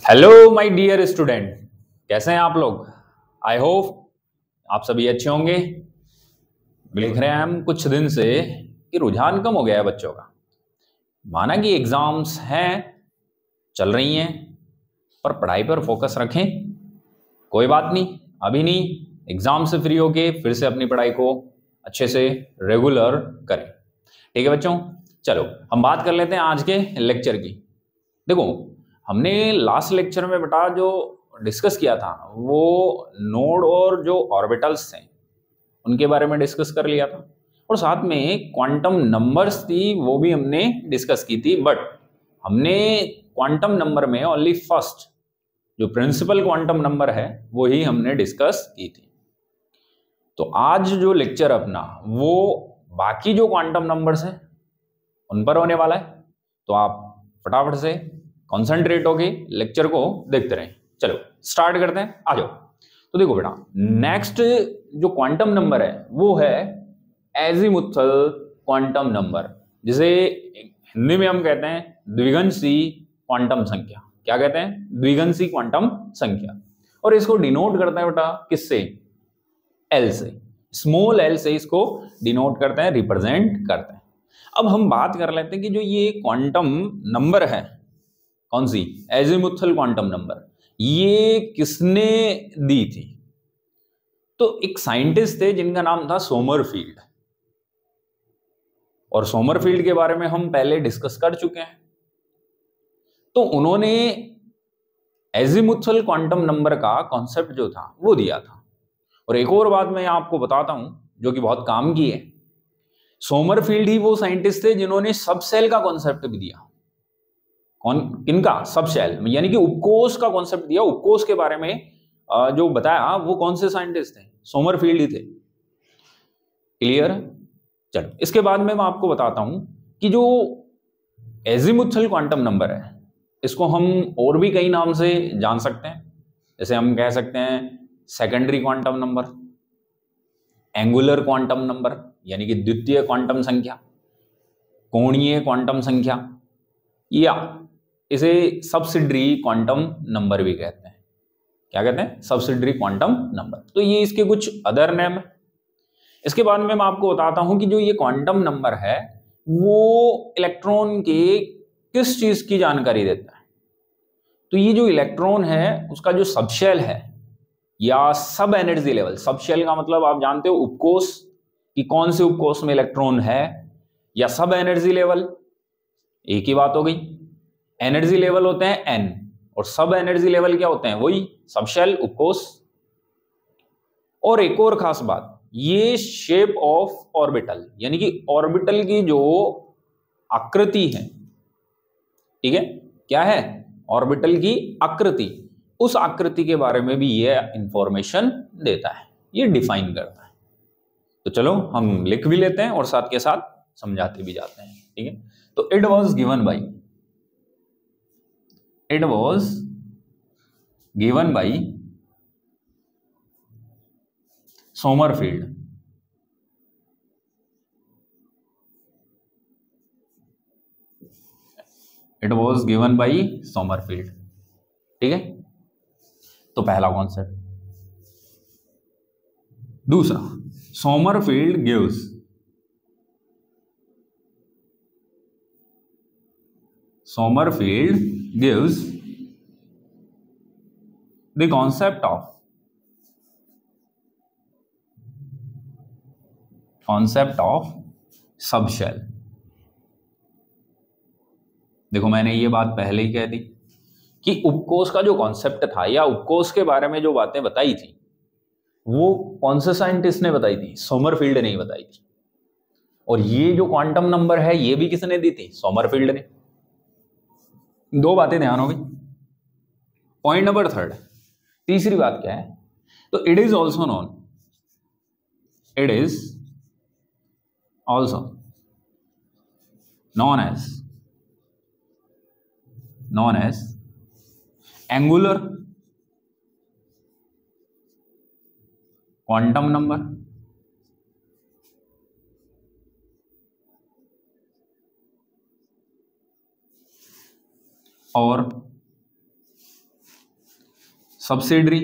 Hello my dear student, कैसे हैं आप लोग। आई होप आप सभी अच्छे होंगे। देख रहे हैं हम कुछ दिन से कि रुझान कम हो गया है बच्चों का। माना कि एग्जाम्स हैं, चल रही हैं, पर पढ़ाई पर फोकस रखें। कोई बात नहीं, अभी नहीं, एग्जाम से फ्री होके फिर से अपनी पढ़ाई को अच्छे से रेगुलर करें। ठीक है बच्चों, चलो हम बात कर लेते हैं आज के लेक्चर की। देखो, हमने लास्ट लेक्चर में बेटा जो डिस्कस किया था वो नोड और जो ऑर्बिटल्स थे उनके बारे में डिस्कस कर लिया था, और साथ में क्वांटम नंबर्स थी वो भी हमने डिस्कस की थी। बट हमने क्वांटम नंबर में ओनली फर्स्ट जो प्रिंसिपल क्वांटम नंबर है वो ही हमने डिस्कस की थी। तो आज जो लेक्चर अपना वो बाकी जो क्वांटम नंबर्स हैं उन पर होने वाला है। तो आप फटाफट से कॉन्सेंट्रेट होके लेक्चर को देखते रहें। चलो स्टार्ट करते हैं, आ जाओ। तो देखो बेटा, नेक्स्ट जो क्वांटम नंबर है वो है एजीमुथल क्वांटम नंबर, जिसे हिंदी में हम कहते हैं द्विगंशी क्वांटम संख्या। क्या कहते हैं? द्विगंशी क्वांटम संख्या। और इसको डिनोट करते हैं बेटा किससे? एल से, स्मॉल एल से इसको डिनोट करते हैं, रिप्रेजेंट करते हैं। अब हम बात कर लेते हैं कि जो ये क्वांटम नंबर है, कौन सी? एजीमुथल क्वांटम नंबर, ये किसने दी थी? तो एक साइंटिस्ट थे जिनका नाम था सोमरफील्ड, और सोमरफील्ड के बारे में हम पहले डिस्कस कर चुके हैं। तो उन्होंने एजीमुथल क्वांटम नंबर का कॉन्सेप्ट जो था वो दिया था। और एक और बात मैं आपको बताता हूं जो कि बहुत काम की है, सोमरफील्ड ही वो साइंटिस्ट थे जिन्होंने सब सेल का कॉन्सेप्ट भी दिया। कौन? किनका? सब सेल, यानी कि उपकोष का कॉन्सेप्ट दिया। उपकोष के बारे में जो बताया वो कौन से साइंटिस्ट थे? सोमरफील्ड ही थे। क्लियर? चलो इसके बाद में मैं आपको बताता हूं कि जो एजीमुथल क्वांटम नंबर है इसको हम और भी कई नाम से जान सकते हैं। जैसे हम कह सकते हैं secondary quantum number, angular quantum number यानी कि द्वितीय क्वांटम संख्या, कोणीय क्वांटम संख्या, या इसे सब्सिडरी क्वांटम नंबर भी कहते हैं। क्या कहते हैं? Subsidiary quantum number. तो ये इसके कुछ अदर नेम है। इसके बाद में मैं आपको बताता हूं कि जो ये क्वांटम नंबर है वो इलेक्ट्रॉन के किस चीज की जानकारी देता है। तो ये जो इलेक्ट्रॉन है उसका जो सबशेल है या सब एनर्जी लेवल, सबशेल का मतलब आप जानते हो उपकोष, कि कौन से उपकोष में इलेक्ट्रॉन है, या सब एनर्जी लेवल, एक ही बात हो गई। एनर्जी लेवल होते हैं एन, और सब एनर्जी लेवल क्या होते हैं? वही सबशेल, उपकोष। और एक और खास बात, ये शेप ऑफ ऑर्बिटल, यानी कि ऑर्बिटल की जो आकृति है, ठीक है, क्या है? ऑर्बिटल की आकृति, उस आकृति के बारे में भी ये इंफॉर्मेशन देता है, ये डिफाइन करता है। तो चलो हम लिख भी लेते हैं और साथ के साथ समझाते भी जाते हैं। ठीक है, तो it was given by Sommerfeld. It was given by Sommerfeld. ठीक है, तो पहला कॉन्सेप्ट। दूसरा, Sommerfeld gives the concept of subshell. देखो मैंने ये बात पहले ही कह दी कि उपकोष का जो कॉन्सेप्ट था या उपकोष के बारे में जो बातें बताई थी वो कौन से साइंटिस्ट ने बताई थी? सोमरफील्ड ने ही बताई थी। और ये जो क्वांटम नंबर है ये भी किसने दी थी? सोमरफील्ड ने। दो बातें ध्यान हो गई। पॉइंट नंबर थर्ड, तीसरी बात क्या है? तो it is also known as angular quantum number और subsidiary,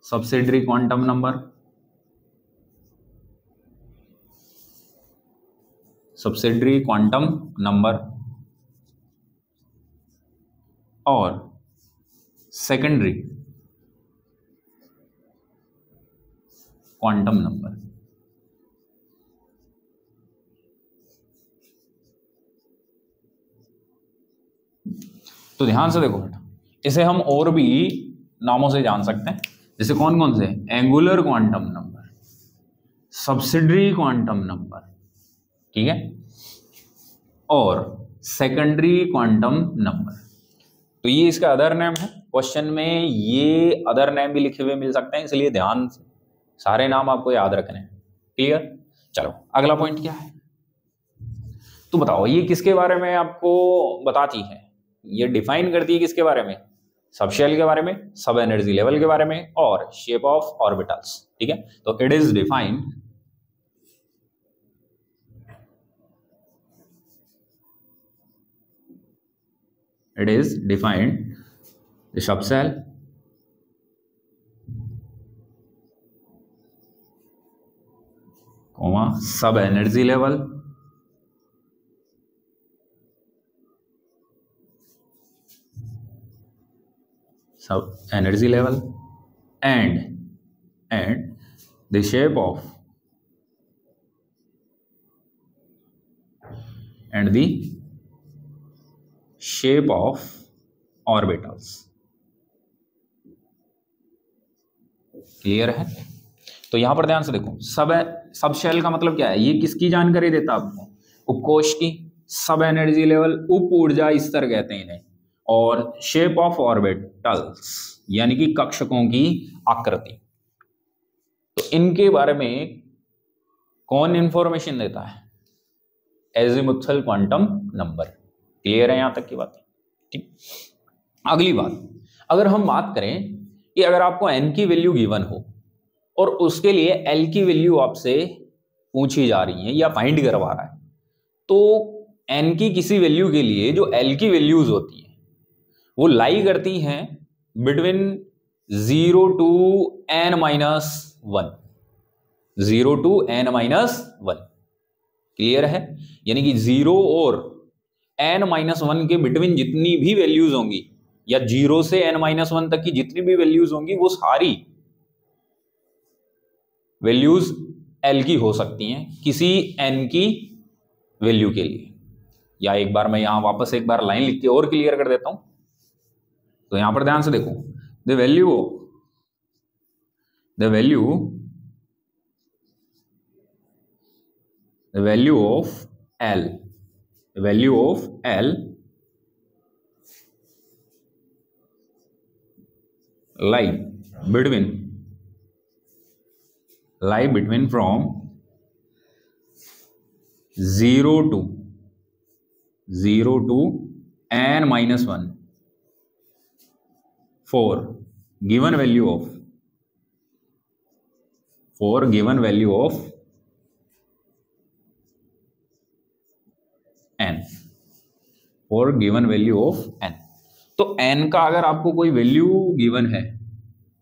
subsidiary quantum number, subsidiary quantum number और सेकेंडरी क्वांटम नंबर। तो ध्यान से देखो बेटा, इसे हम और भी नामों से जान सकते हैं, जैसे कौन कौन से, angular quantum number, subsidiary quantum number, ठीक है, और सेकेंडरी क्वांटम नंबर। तो ये इसका अदर नेम है। क्वेश्चन में ये अदर नेम भी लिखे हुए मिल सकते हैं, इसलिए ध्यान से सारे नाम आपको याद रखने हैं। क्लियर? चलो अगला पॉइंट क्या है, तो बताओ ये किसके बारे में आपको बताती है, ये डिफाइन करती है किसके बारे में, सब शेल के बारे में, सब एनर्जी लेवल के बारे में और शेप ऑफ ऑर्बिटल्स। ठीक है, तो it is defined the subshell, sub energy level, and the shape of orbitals। Clear है? तो यहां पर ध्यान से देखो, सब शेल का मतलब क्या है, ये किसकी जानकारी देता है आपको, उपकोश की। सब एनर्जी लेवल उप ऊर्जा स्तर कहते हैं इन्हें, और शेप ऑफ ऑर्बिटल्स यानी कि कक्षकों की आकृति। तो इनके बारे में कौन इंफॉर्मेशन देता है, एजिमुथल क्वांटम नंबर। क्लियर है यहां तक की बात? ठीक। अगली बात, अगर हम बात करें कि अगर आपको n की वैल्यू गिवन हो और उसके लिए l की वैल्यू आपसे पूछी जा रही है या फाइंड करवा रहा है, तो n की किसी वैल्यू के लिए जो l की वैल्यूज होती है वो लाई करती हैं between 0 to n-1, 0 to n-1। Clear है? यानी कि 0 और n-1 के बिटवीन जितनी भी वैल्यूज होंगी या 0 से n-1 तक की जितनी भी वैल्यूज होंगी वो सारी वैल्यूज l की हो सकती हैं किसी n की वैल्यू के लिए। या एक बार मैं यहां वापस एक बार लाइन लिख के और क्लियर कर देता हूं। तो यहां पर ध्यान से देखो, the value of L lie between from 0 to n-1 for given value of n, तो n का अगर आपको कोई वैल्यू गिवन है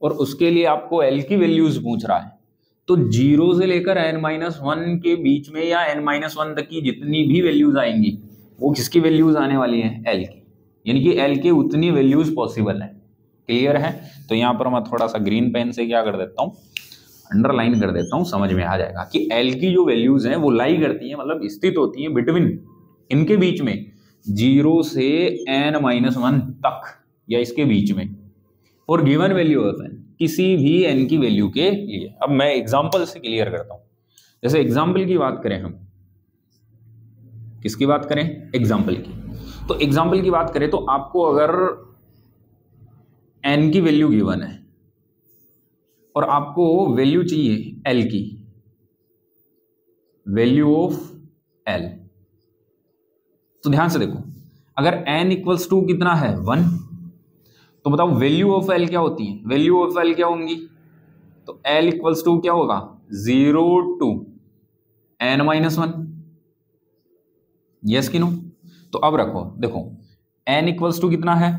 और उसके लिए आपको l की वैल्यूज पूछ रहा है, तो 0 से लेकर n-1 के बीच में या n-1 तक की जितनी भी वैल्यूज आएंगी वो किसकी वैल्यूज आने वाली है, l की। यानी कि l के उतनी वैल्यूज पॉसिबल है। क्लियर है? तो यहां पर मैं थोड़ा सा ग्रीन पेन से क्या कर देता हूं, अंडरलाइन कर देता हूं, समझ में आ जाएगा कि l की जो वैल्यूज हैं वो लाई करती हैं, मतलब स्थित होती हैं बिटवीन, इनके बीच में 0 से n-1 तक या इसके बीच में, और गिवन वैल्यू ऑफ n, किसी भी n की वैल्यू के लिए। अब मैं एग्जांपल से क्लियर करता हूं। जैसे एग्जांपल की बात करें, हम किसकी बात करें, एग्जांपल की। तो एग्जांपल की बात करें तो आपको अगर n की वैल्यू गिवन है और आपको वैल्यू चाहिए l की, वैल्यू ऑफ l, तो ध्यान से देखो, अगर n इक्वल्स टू कितना है 1, तो बताओ वैल्यू ऑफ l क्या होती है, वैल्यू ऑफ l क्या होंगी, तो l इक्वल्स टू क्या होगा, 0 to n-1। यस कि नो? तो अब रखो, देखो n इक्वल्स टू कितना है,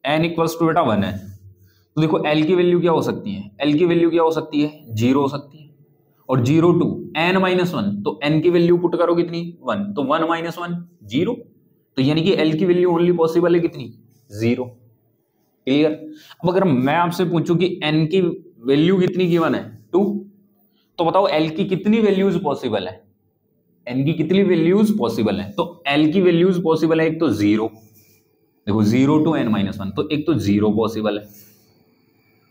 n इक्वल्स टू बेटा 1 है। तो देखो l की वैल्यू क्या हो सकती है, l की वैल्यू क्या हो सकती है, 0 हो सकती है। और 0 टू n माइनस 1, तो n की वैल्यू पुट करो कितनी, 1, तो 1 माइनस 1 0। तो यानी कि l की वैल्यू ओनली पॉसिबल है कितनी, 0। क्लियर। अब अगर मैं आपसे पूछूं कि n की वैल्यू कितनी गिवन है, 2, तो बताओ l की कितनी वैल्यूज पॉसिबल है, n की कितनी वैल्यूज पॉसिबल है। तो l की वैल्यूज पॉसिबल है, एक तो 0, देखो 0 टू n माइनस 1, तो एक तो 0 पॉसिबल है,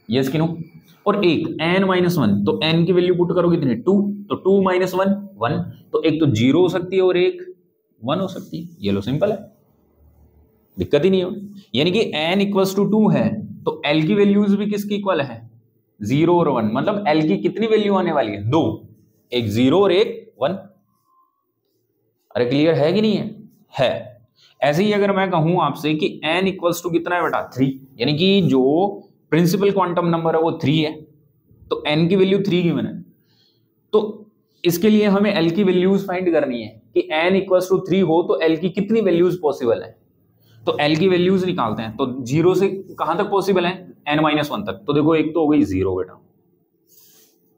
यस कि नो। और एक n माइनस 1, तो n की वैल्यू पुट करो कितनी, 2, तो 2 माइनस 1 1, तो एक तो 0 हो सकती है और एक 1 हो सकती है। ये लो सिंपल है, दिक्कत ही नहीं हो। यानी कि n इक्वल्स टू 2 है, तो l की वैल्यूज भी किसकी इक्वल है, 0 और 1, मतलब l की कितनी वैल्यू आने वाली है, 2, एक 0 और एक 1। अरे क्लियर है कि नहीं है। ऐसे ही अगर मैं कहूं आपसे कि n इक्वल्स टू कितना है बेटा, 3, यानी कि जो प्रिंसिपल क्वांटम नंबर है वो 3 है, तो n की वैल्यू 3 गिवन है। तो इसके लिए हमें l की वैल्यूज फाइंड करनी है कि n इक्वल्स टू 3 हो तो l की कितनी वैल्यूज पॉसिबल है। तो l की वैल्यूज निकालते हैं, तो 0 से कहां तक पॉसिबल है, n माइनस 1 तक। तो देखो एक तो हो गई 0 बेटा,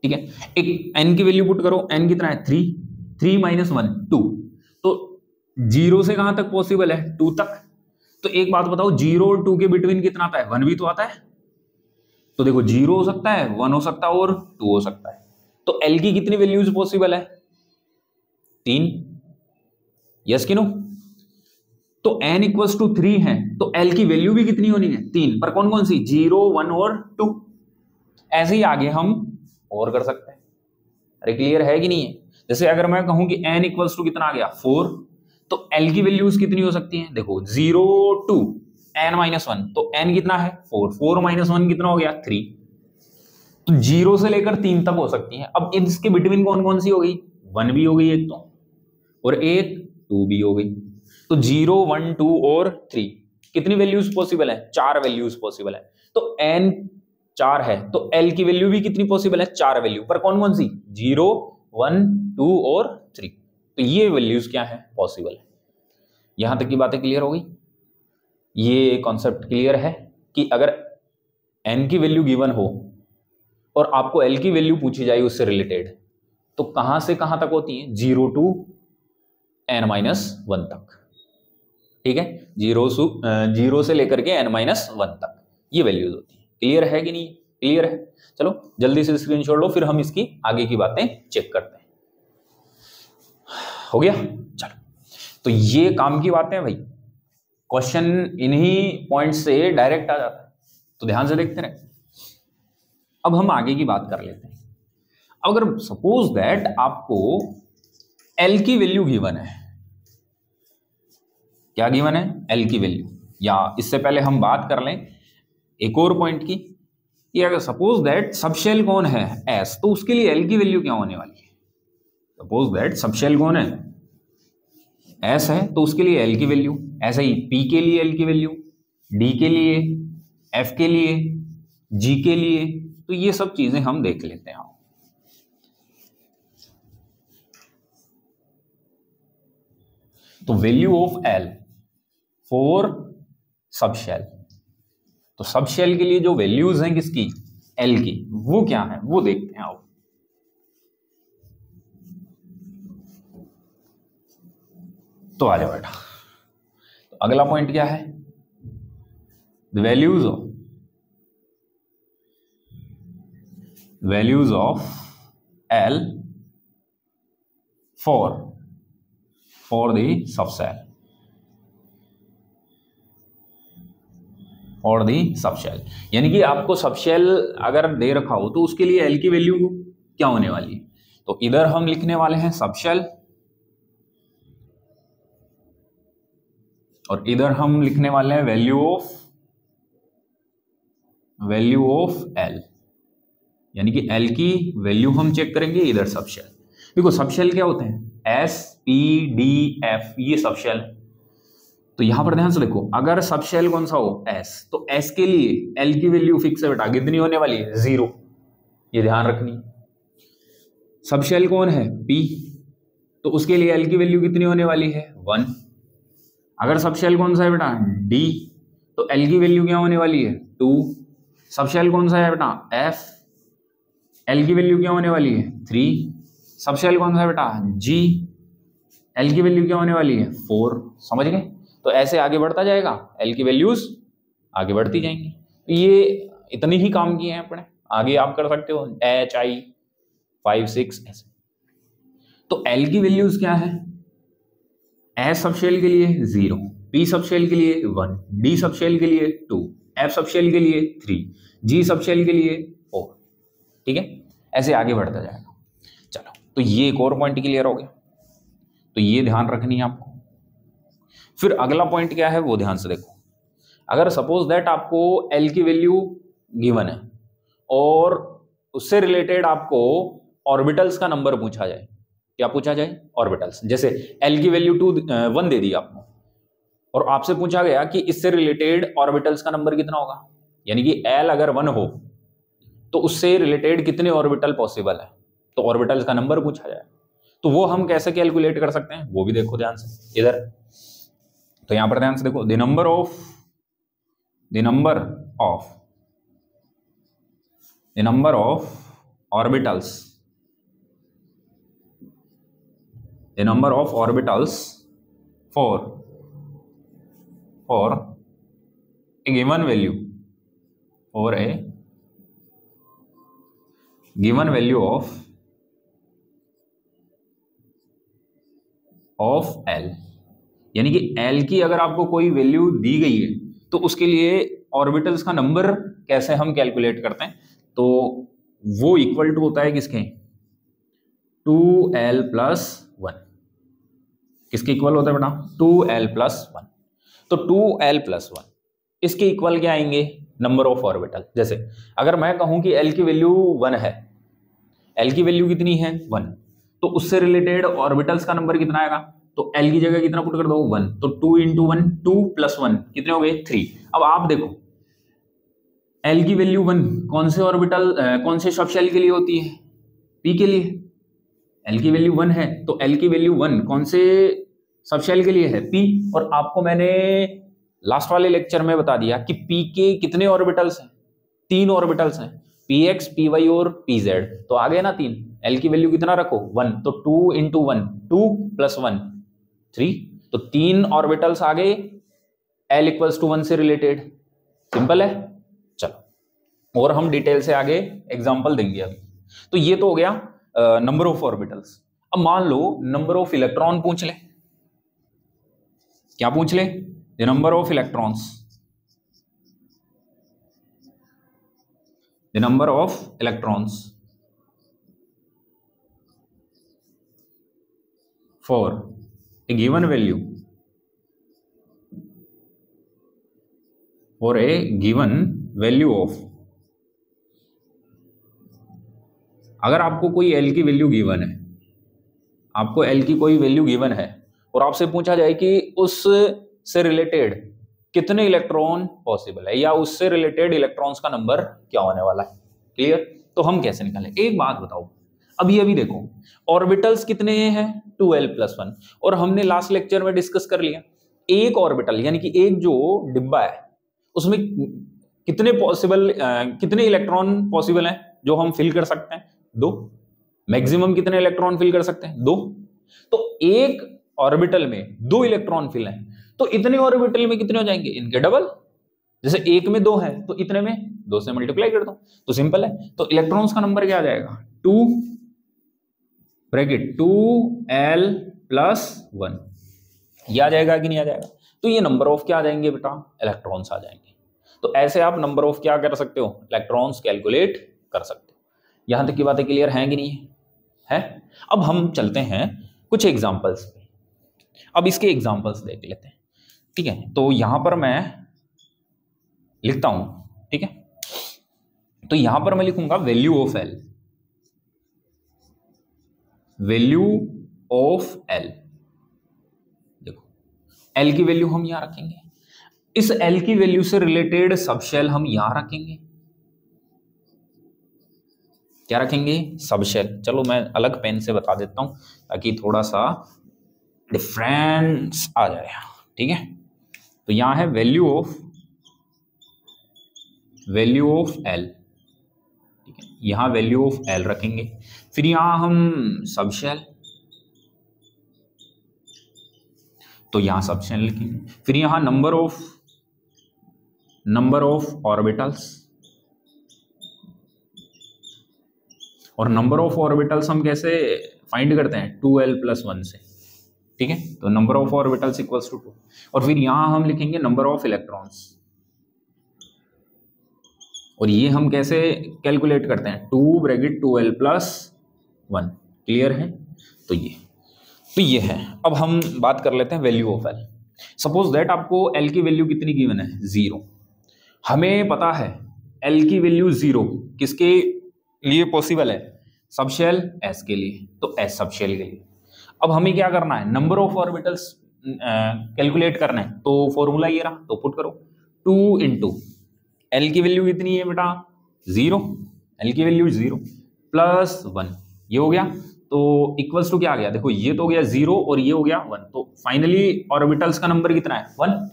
ठीक है। एक n की वैल्यू पुट करो, n कितना है 3, 3 माइनस 1 2, तो 0 से कहां तक पॉसिबल है, 2 तक। तो एक बात बताओ, 0 और 2 के बिटवीन कितना आता है, 1 भी तो आता है। तो देखो 0 हो सकता है, 1 हो सकता है और 2 हो सकता है। तो l की कितनी वैल्यूज पॉसिबल है, 3, यस कि नो। तो n इक्वल्स टू 3 है, तो l की वैल्यू भी कितनी होनी है, 3, पर कौन कौन सी, 0 1 और 2। ऐसे ही आगे हम और कर सकते हैं। अरे क्लियर है कि नहीं है। जैसे अगर मैं कहूं कि n इक्वल्स टू कितना आ गया, 4, तो l की वैल्यूज कितनी हो सकती हैं, देखो 0 टू n माइनस 1, तो n कितना है 4, 4 माइनस 1 कितना हो गया 3। तो 0 से लेकर 3 तक हो सकती हैं। अब इसके बिटवीन कौन कौन सी हो गई, 1 भी हो गई एक तो, और एक 2 भी हो गई। तो 0 1 2 और 3 कितनी वैल्यूज पॉसिबल है, 4 वैल्यूज पॉसिबल है। तो n 4 है, तो l की वैल्यू भी कितनी पॉसिबल है, 4 वैल्यू, पर कौन कौन सी, 0 1 2 और 3। तो ये वैल्यूज क्या है, पॉसिबल है। यहां तक की बातें क्लियर हो गई। ये कॉन्सेप्ट क्लियर है कि अगर n की वैल्यू गिवन हो और आपको l की वैल्यू पूछी जाए उससे रिलेटेड, तो कहां से कहां तक होती है, 0 टू n माइनस 1 तक, ठीक है। 0 से लेकर के n माइनस 1 तक ये वैल्यूज होती है। क्लियर है कि नहीं, क्लियर है। चलो जल्दी से स्क्रीनशॉट लो, फिर हम इसकी आगे की बातें चेक करते हैं। हो गया, चलो। तो ये काम की बातें हैं भाई, क्वेश्चन इन्हीं पॉइंट से डायरेक्ट आ जाता है, तो ध्यान से देखते रहे। अब हम आगे की बात कर लेते हैं। अगर सपोज दैट आपको L की वैल्यू गिवन है, क्या गिवन है, L की वैल्यू, या इससे पहले हम बात कर लें एक और पॉइंट की, कि अगर सपोज दैट सबशेल कौन है S, तो उसके लिए L की वैल्यू क्या होने वाली है। सपोज दैट सबशेल कौन है, S है, तो उसके लिए L की वैल्यू, ऐसे ही P के लिए L की वैल्यू, D के लिए, F के लिए, G के लिए, तो ये सब चीजें हम देख लेते हैं। तो value of L for subshell, तो सबशेल के लिए जो वैल्यूज हैं किसकी, L की, वो क्या है वो देखते हैं। आओ तो आ जाओ बेटा। तो अगला पॉइंट क्या है, the values of L for the subshell, और दी सबशेल, यानी कि आपको सबशेल अगर दे रखा हो तो उसके लिए L की वैल्यू क्या होने वाली है। तो इधर हम लिखने वाले हैं सबशेल, और इधर हम लिखने वाले हैं वैल्यू ऑफ L, यानी कि L की वैल्यू हम चेक करेंगे इधर सबशेल। देखो सबशेल क्या होते हैं, S P D F, ये सबशेल। तो यहां पर ध्यान से देखो, अगर सबशेल कौन सा हो S, तो S के लिए L की वैल्यू फिक्स है बेटा, कितनी होने वाली है 0, ये ध्यान रखनी। सबशेल कौन है P, तो उसके लिए L की वैल्यू कितनी होने वाली है 1। अगर सब शेल कौन सा है बेटा, डी, तो एल की वैल्यू क्या होने वाली है, 2। सब शेल कौन सा है बेटा, एफ, एल की वैल्यू क्या होने वाली है, 3। सब शेल कौन सा है बेटा, जी, एल की वैल्यू क्या होने वाली है, 4। समझ गए? तो ऐसे आगे बढ़ता जाएगा, एल की वैल्यूज आगे बढ़ती जाएंगी। तो ये इतने ही काम किए हैं अपने, आगे आप कर सकते हो एच आई 5 6 ऐसे। तो एल की वैल्यूज क्या है, एस सब शेल के लिए 0, पी सब शेल के लिए 1, डी सब शेल के लिए 2, एफ सब शेल के लिए 3, जी सब शेल के लिए 4। ठीक है, ऐसे आगे बढ़ता जाएगा। चलो, तो ये एक और पॉइंट क्लियर हो गया, तो ये ध्यान रखनी है आपको। फिर अगला पॉइंट क्या है वो ध्यान से देखो। अगर सपोज दैट आपको एल की वैल्यू गिवन है और उससे रिलेटेड आपको ऑर्बिटल्स का नंबर पूछा जाए, क्या पूछा जाए, ऑर्बिटल्स। जैसे एल की वैल्यू 1 दे दी आपको और आपसे पूछा गया कि इससे रिलेटेड ऑर्बिटल्स का नंबर कितना होगा, यानी कि एल अगर 1 हो तो उससे रिलेटेड कितने ऑर्बिटल पॉसिबल है, तो ऑर्बिटल्स का नंबर पूछा जाए। तो वो हम कैसे कैलकुलेट कर सकते हैं वो भी देखो ध्यान से इधर। तो यहां पर ध्यान से देखो, the number of orbitals, the number of orbitals for a given value, for a given value of L, यानी कि L की अगर आपको कोई वैल्यू दी गई है तो उसके लिए ऑर्बिटल्स का नंबर कैसे हम कैलकुलेट करते हैं, तो वो इक्वल टू होता है किसके, 2L + 1। किसके इक्वल होता है बेटा, 2L + 1। तो 2L + 1 इसके इक्वल क्या आएंगे, नंबर ऑफ ऑर्बिटल। जैसे अगर मैं कहूं कि L की वैल्यू 1 है, L की वैल्यू कितनी है 1, तो उससे रिलेटेड ऑर्बिटल्स का नंबर कितना आएगा, तो L की जगह कितना पुट कर दो 1, तो 2 × 1 2 + 1 कितने हो गए 3। अब आप देखो L की वैल्यू 1 कौन से ऑर्बिटल कौन से सब शेल के लिए होती है, P के लिए। L की वैल्यू 1 है तो L की वैल्यू 1 कौन से सब शेल के लिए है, P। और आपको मैंने लास्ट वाले लेक्चर में बता दिया कि P के कितने ऑर्बिटल्स हैं, 3 ऑर्बिटल्स हैं, Px, Py और Pz। तो आ गए ना 3, L की वैल्यू कितना रखो 1, तो 2 × 1 2 + 1 3, तो 3 ऑर्बिटल्स आ गए L = 1 से रिलेटेड। सिंपल है। चलो और हम डिटेल से आगे एग्जांपल देंगे अभी। तो ये तो हो गया नंबर ऑफ ऑर्बिटल्स। अब मान लो नंबर ऑफ इलेक्ट्रॉन पूछ ले, क्या पूछ ले, the number of electrons, the number of electrons for a given value, for a given value of. अगर आपको कोई L की वैल्यू गिवन है, आपको L की कोई वैल्यू गिवन है और आपसे पूछा जाए कि उस से रिलेटेड कितने इलेक्ट्रॉन पॉसिबल है या उससे रिलेटेड इलेक्ट्रॉन्स का नंबर क्या होने वाला है, क्लियर। तो हम कैसे निकालें, एक बात बताओ, अभी देखो ऑर्बिटल्स कितने हैं 2L + 1, और हमने लास्ट लेक्चर में डिस्कस कर लिया एक ऑर्बिटल यानी कि एक जो डिब्बा है उसमें कितने कितने इलेक्ट्रॉन पॉसिबल हैं जो हम फिल कर सकते हैं, 2। मैक्सिमम कितने इलेक्ट्रॉन फिल कर सकते हैं, 2। तो एक ऑर्बिटल में 2 इलेक्ट्रॉन फिल हैं, तो इतने ऑर्बिटल में कितने हो जाएंगे, इनके डबल। जैसे एक में 2 है तो इतने में 2 से मल्टीप्लाई कर दो, तो सिंपल है। तो इलेक्ट्रॉन्स का नंबर क्या आ जाएगा, 2L + 1, ये आ जाएगा कि नहीं आ जाएगा। तो ये नंबर ऑफ क्या आ जाएंगे बेटा, इलेक्ट्रॉन्स आ जाएंगे। तो ऐसे आप नंबर ऑफ क्या कर सकते हो, इलेक्ट्रॉन्स कैलकुलेट कर सकते हो। यहां तक की बातें क्लियर हैं कि नहीं है। अब हम चलते हैं कुछ एग्जांपल्स पे। अब इसके एग्जांपल्स देख लेते हैं, ठीक है। तो यहां पर मैं लिखता हूं, ठीक है। तो यहां पर मैं लिखूंगा value of L, value of L। देखो L की वैल्यू हम यहां रखेंगे, इस L की वैल्यू से रिलेटेड सब शेल हम यहां रखेंगे, क्या रखेंगे, सब शेल। चलो मैं अलग पेन से बता देता हूं ताकि थोड़ा सा डिफरेंस आ जाए, ठीक है, तो यहां है वैल्यू ऑफ एल, ठीक है, यहां वैल्यू ऑफ एल रखेंगे। फिर यहां हम सब शेल, तो यहां सब शेल लिखेंगे। फिर यहां नंबर ऑफ ऑर्बिटल्स, और नंबर ऑफ ऑर्बिटल्स हम कैसे फाइंड करते हैं, 2l+1 से, ठीक है, तो number of orbitals equals to 2। और फिर यहां हम लिखेंगे नंबर ऑफ इलेक्ट्रॉन्स, और ये हम कैसे कैलकुलेट करते हैं, 2(2l+1), क्लियर है। तो ये है। अब हम बात कर लेते हैं value of L. Suppose that आपको एल की वैल्यू कितनी गिवन है, 0। हमें पता है एल की वैल्यू 0 किसके लिए पॉसिबल है, सब शेल एस के लिए, तो एस सब शेल के लिए। अब हमें क्या करना है, नंबर ऑफ ऑर्बिटल्स कैलकुलेट करना है, तो फॉर्मूला ये रहा, तो पुट करो 2 इंटू एल की वैल्यू कितनी है बेटा, 0, एल की वैल्यू 0 प्लस 1, ये हो गया, तो इक्वल्स टू क्या आ गया, देखो ये तो हो गया 0 और ये हो गया 1, तो फाइनली ऑर्बिटल्स का नंबर कितना है, 1।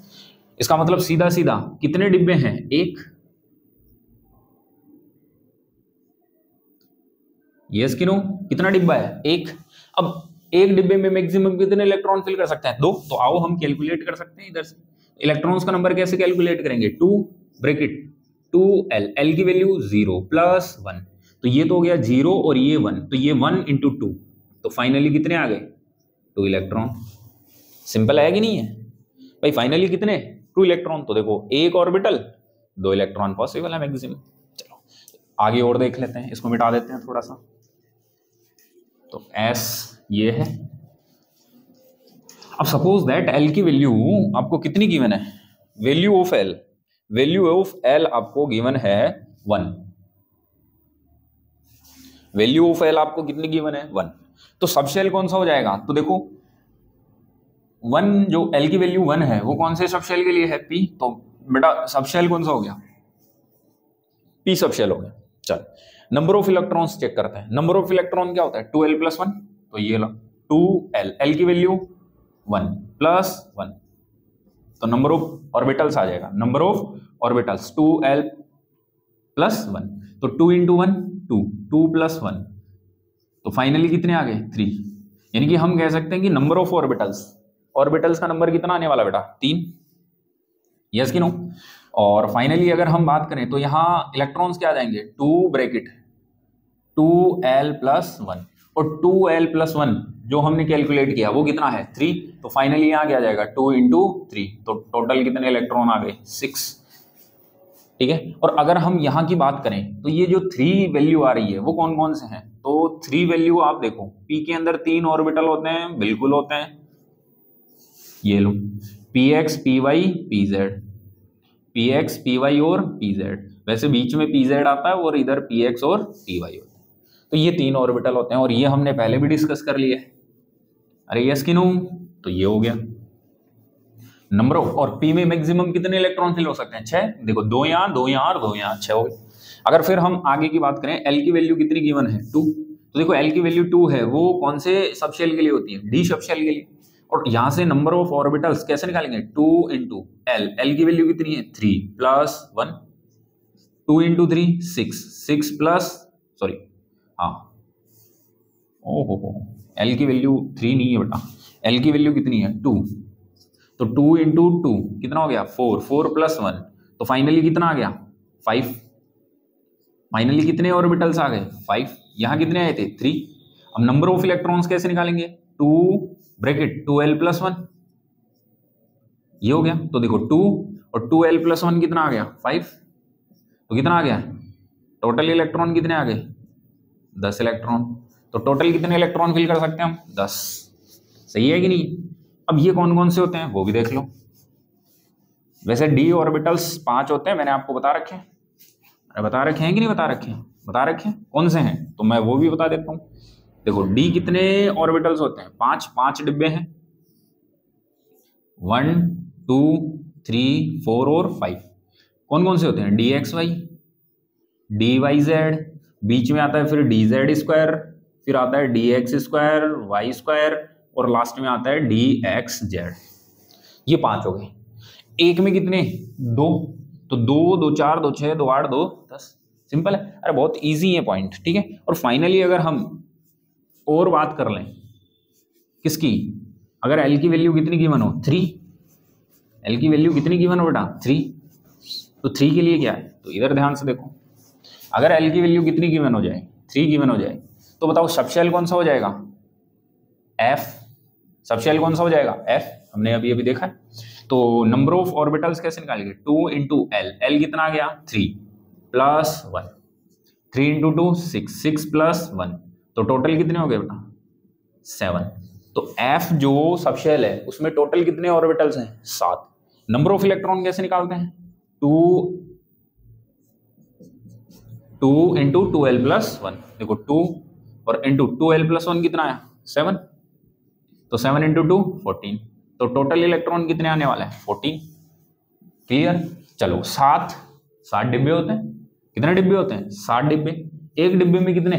इसका मतलब सीधा सीधा कितने डिब्बे हैं, 1। यस कि नो, कितना डिब्बा है, 1। अब एक डिब्बे में मैक्सिमम कितने इलेक्ट्रॉन फिल कर सकते हैं, 2। तो आओ हम कैलकुलेट कर सकते हैं इधर से। इलेक्ट्रॉन्स का नंबर कैसे कैलकुलेट करेंगे, 2 ब्रैकेट 2l, एल की वैल्यू 0 प्लस 1, तो ये तो हो गया 0 और ये 1, तो ये 1 इंटू 2, तो फाइनली कितने आ गए, 2 इलेक्ट्रॉन। सिंपल है कि नहीं है भाई, फाइनली कितने, 2 इलेक्ट्रॉन। तो देखो एक ऑर्बिटल 2 इलेक्ट्रॉन पॉसिबल है मैक्सिमम। चलो आगे और देख लेते हैं, इसको मिटा देते हैं थोड़ा सा। तो S ये है। अब सपोज दैट L की वैल्यू आपको कितनी गिवन है, वैल्यू ऑफ L आपको गिवन है 1। वैल्यू ऑफ L आपको कितनी गिवन है, 1। तो सब शेल कौन सा हो जाएगा, तो देखो 1 जो L की वैल्यू 1 है वो कौन से सब शेल के लिए है, P। तो बेटा सब शेल कौन सा हो गया, P सब शेल हो गया। चल नंबर ऑफ इलेक्ट्रॉन्स चेक करते हैं। नंबर ऑफ इलेक्ट्रॉन क्या होता है, 2l+1, तो ये लो 2l, L की वैल्यू 1 प्लस 1, तो नंबर ऑफ ऑर्बिटल्स आ जाएगा, नंबर ऑफ ऑर्बिटल्स 2l+1, तो 2 इंटू 1 2 प्लस 1, तो फाइनली कितने आ गए, 3। यानी कि हम कह सकते हैं कि नंबर ऑफ ऑर्बिटल्स का नंबर कितना आने वाला बेटा, 3। यस कि नो। और फाइनली अगर हम बात करें तो यहाँ इलेक्ट्रॉन्स क्या आ जाएंगे, 2 ब्रैकेट 2l+1, और 2l+1 जो हमने कैलकुलेट किया वो कितना है, 3। तो फाइनली यहाँ क्या आ जाएगा, 2 इंटू 3, तो टोटल कितने इलेक्ट्रॉन आ गए, 6। ठीक है। और अगर हम यहाँ की बात करें तो ये जो 3 वैल्यू आ रही है वो कौन कौन से हैं, तो 3 वैल्यू आप देखो, P के अंदर 3 ऑर्बिटल होते हैं, बिल्कुल होते हैं, ये लो Px Py Pz, Px Py और Pz, वैसे बीच में Pz आता है और इधर Px और Py होता है, तो ये 3 ऑर्बिटल होते हैं, और ये हमने पहले भी डिस्कस कर लिया है। अरे यस कि नो, तो ये हो गया नंबर ऑफ, और P में मैक्सिमम कितने इलेक्ट्रॉन फिल हो सकते हैं, 6। देखो 2 यहाँ 2 यहाँ और 2 यहाँ, 6 हो गए। अगर फिर हम आगे की बात करें, L की वैल्यू कितनी गिवन है, 2, तो देखो L की वैल्यू 2 है, वो कौन से सब शेल के लिए होती है, D सब शेल के लिए। और यहां से नंबर ऑफ ऑर्बिटल्स कैसे निकालेंगे, 2 इंटू L, L की वैल्यू कितनी है, 3 प्लस 1, 2 इंटू 3 6 प्लस, सॉरी हाँ, ओहो L की वैल्यू 3 नहीं है बेटा, L की वैल्यू कितनी है, 2, तो 2 इंटू 2 कितना हो गया, 4 प्लस 1, तो फाइनली कितना आ गया, 5। फाइनली कितने ऑर्बिटल्स आ गए, 5। यहाँ कितने आए थे, 3। अब नंबर ऑफ इलेक्ट्रॉन्स कैसे निकालेंगे, 2 ब्रैकेट 2l+1, ये हो गया। तो देखो 2 और 2l+1 कितना आ गया, 5, तो कितना आ गया, टोटल इलेक्ट्रॉन कितने आ गए, 10 इलेक्ट्रॉन। तो टोटल कितने इलेक्ट्रॉन फिल कर सकते हैं हम, 10। सही है कि नहीं। अब ये कौन कौन से होते हैं वो भी देख लो। वैसे D ऑर्बिटल्स 5 होते हैं, मैंने आपको बता रखे हैं, बता रखे हैं कि नहीं बता रखे हैं, बता रखे हैं, कौन से हैं, तो मैं वो भी बता देता हूँ। देखो D कितने ऑर्बिटल्स होते हैं, 5 डिब्बे हैं, 1 2 3 4 और 5। कौन कौन से होते हैं, DXY DYZ, बीच में आता है फिर DZ², फिर आता है DX², Y², और लास्ट में आता है DXZ। ये 5 हो गए। एक में कितने? 2, तो 2 2 4 2 6 2 8 2 10। सिंपल है, अरे बहुत इजी है पॉइंट, ठीक है। और फाइनली अगर हम और बात कर लें किसकी, अगर एल की वैल्यू कितनी गिवन हो? 3। एल की वैल्यू कितनी गिवन हो बेटा? 3। तो 3 के लिए क्या है? तो इधर ध्यान से देखो, अगर एल की वैल्यू कितनी गिवन हो जाए? 3 गिवन हो जाए, तो बताओ सबशेल कौन सा हो जाएगा? एफ। सबशेल कौन सा हो जाएगा? एफ। हमने अभी अभी देखा है। तो नंबर ऑफ ऑर्बिटल्स कैसे निकालेंगे? 2 इंटू एल। एल कितना आ गया? 3 प्लस 1। 3 इंटू 2 6, 6 प्लस 1, तो टोटल कितने हो गए बेटा? 7। तो एफ जो सबशेल है उसमें टोटल कितने ऑर्बिटल्स हैं? 7। नंबर ऑफ इलेक्ट्रॉन कैसे निकालते हैं? 2 इंटू 2l प्लस 1। देखो 2 और इंटू 2l प्लस 1 कितना आया? 7। तो 7 इंटू 2 14। तो टोटल इलेक्ट्रॉन कितने आने वाले हैं? 14। क्लियर? चलो 7 डिब्बे होते हैं। कितने डिब्बे होते हैं? 7 डिब्बे। एक डिब्बे में कितने?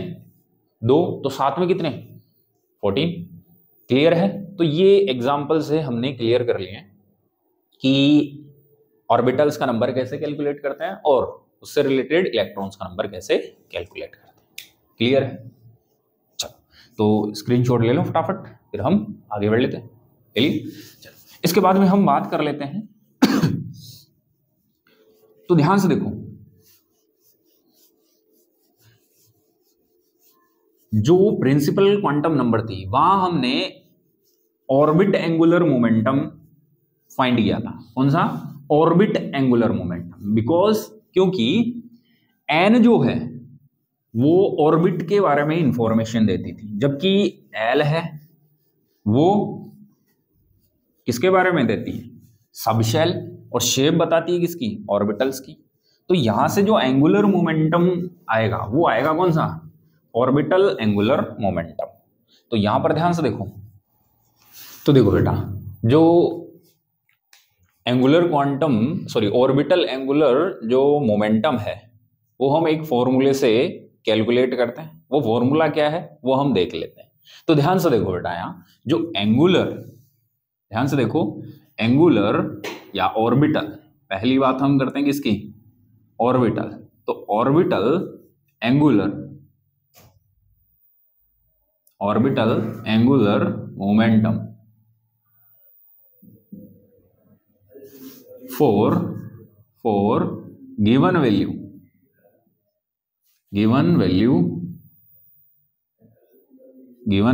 2, तो 7 में कितने? 14। क्लियर है? तो ये एग्जाम्पल से हमने क्लियर कर लिए कि ऑर्बिटल्स का नंबर कैसे कैलकुलेट करते हैं और उससे रिलेटेड इलेक्ट्रॉन्स का नंबर कैसे कैलकुलेट करते हैं। क्लियर है? चलो तो स्क्रीनशॉट ले लो फटाफट, फिर हम आगे बढ़ लेते हैं। चलिए चलो, इसके बाद में हम बात कर लेते हैं तो ध्यान से देखो, जो प्रिंसिपल क्वांटम नंबर थी वहां हमने ऑर्बिट एंगुलर मोमेंटम फाइंड किया था। कौन सा? Orbit angular momentum. बिकॉज क्योंकि एन जो है वो ऑर्बिट के बारे में इंफॉर्मेशन देती थी, जबकि एल है वो किसके बारे में देती है? सबशेल। और शेप बताती है किसकी? ऑर्बिटल्स की। तो यहां से जो एंगुलर मोमेंटम आएगा वो आएगा कौन सा? Orbital angular momentum. तो यहां पर ध्यान से देखो, तो देखो बेटा, जो एंगुलर क्वांटम ऑर्बिटल एंगुलर जो मोमेंटम है वो हम एक फॉर्मूले से कैलकुलेट करते हैं। वो फॉर्मूला क्या है वो हम देख लेते हैं। तो ध्यान से देखो बेटा, यहां जो एंगुलर, ध्यान से देखो, एंगुलर या ऑर्बिटल, पहली बात हम करते हैं किसकी? ऑर्बिटल। तो orbital angular momentum for given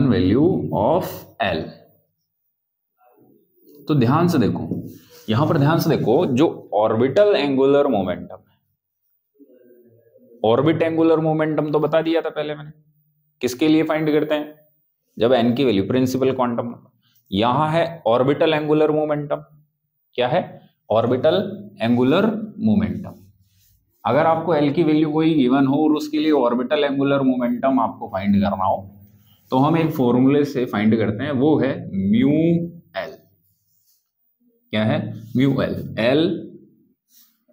value of L. तो ध्यान से देखो, यहां पर ध्यान से देखो, जो ऑर्बिटल एंगुलर मोमेंटम है, ऑर्बिट एंगुलर मोमेंटम तो बता दिया था पहले मैंने, किसके लिए फाइंड करते हैं? जब एन की वैल्यू, प्रिंसिपल क्वांटम नंबर। यहां है ऑर्बिटल एंगुलर मोमेंटम। क्या है? Orbital angular momentum. अगर आपको एल की वैल्यू कोई गिवन हो और उसके लिए ऑर्बिटल एंगुलर मोमेंटम आपको फाइंड करना हो, तो हम एक फॉर्मूले से फाइंड करते हैं, वो है म्यू एल। क्या है? Mu L. L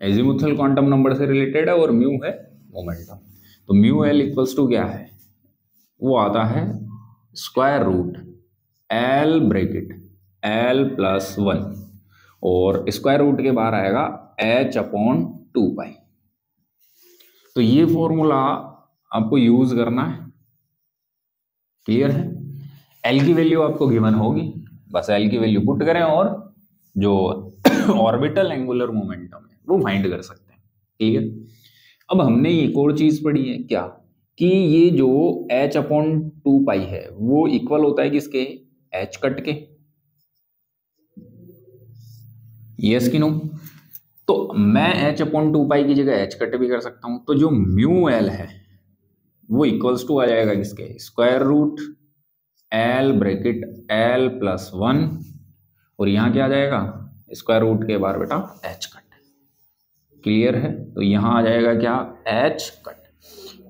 azimuthal quantum number से रिलेटेड है और म्यू है मोमेंटम। तो म्यू एल इक्वल्स टू क्या है? वो आता है square root L bracket L plus 1 और स्क्वायर रूट के बाहर आएगा h अपॉन 2 पाई। तो ये फॉर्मूला आपको यूज करना है। क्लियर है? एल की वैल्यू आपको गिवन होगी, बस एल की वैल्यू पुट करें और जो ऑर्बिटल एंगुलर मोमेंटम है वो फाइंड कर सकते हैं। क्लियर? अब हमने एक और चीज पढ़ी है क्या, कि ये जो h अपॉन 2 पाई है वो इक्वल होता है किसके? h कट के। यस कि नो? तो मैं h अपॉन 2 पाई की जगह h कट भी कर सकता हूं। तो जो म्यू एल है वो इक्वल्स टू आ जाएगा किसके? Square root L bracket L plus 1 और यहां क्या आ जाएगा? स्क्वायर रूट के बाहर बेटा h कट। क्लियर है? तो यहां आ जाएगा क्या? h cut.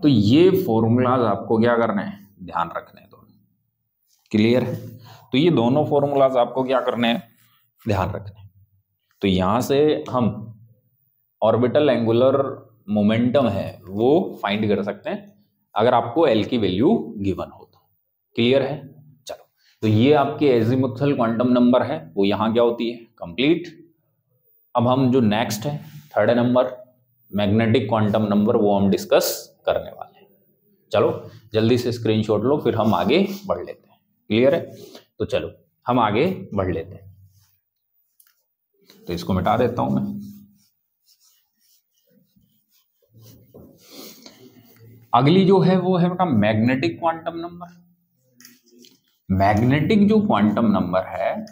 तो ये फॉर्मूलाज आपको क्या करना है? ध्यान रखने दो। क्लियर है? तो ये दोनों फॉर्मूलाज आपको क्या करने हैं? ध्यान रखने। तो यहां से हम ऑर्बिटल एंगुलर मोमेंटम है वो फाइंड कर सकते हैं अगर आपको एल की वैल्यू गिवन हो तो। क्लियर है? चलो तो ये आपके एजीमुथल क्वांटम नंबर है, वो यहाँ क्या होती है, कंप्लीट। अब हम जो नेक्स्ट है third number magnetic quantum number, वो हम डिस्कस करने वाले हैं। चलो जल्दी से स्क्रीनशॉट लो, फिर हम आगे बढ़ लेते हैं। क्लियर है? तो चलो हम आगे बढ़ लेते हैं। तो इसको मिटा देता हूं मैं। अगली जो है वो है बेटा मैग्नेटिक क्वांटम नंबर। मैग्नेटिक जो क्वांटम नंबर है,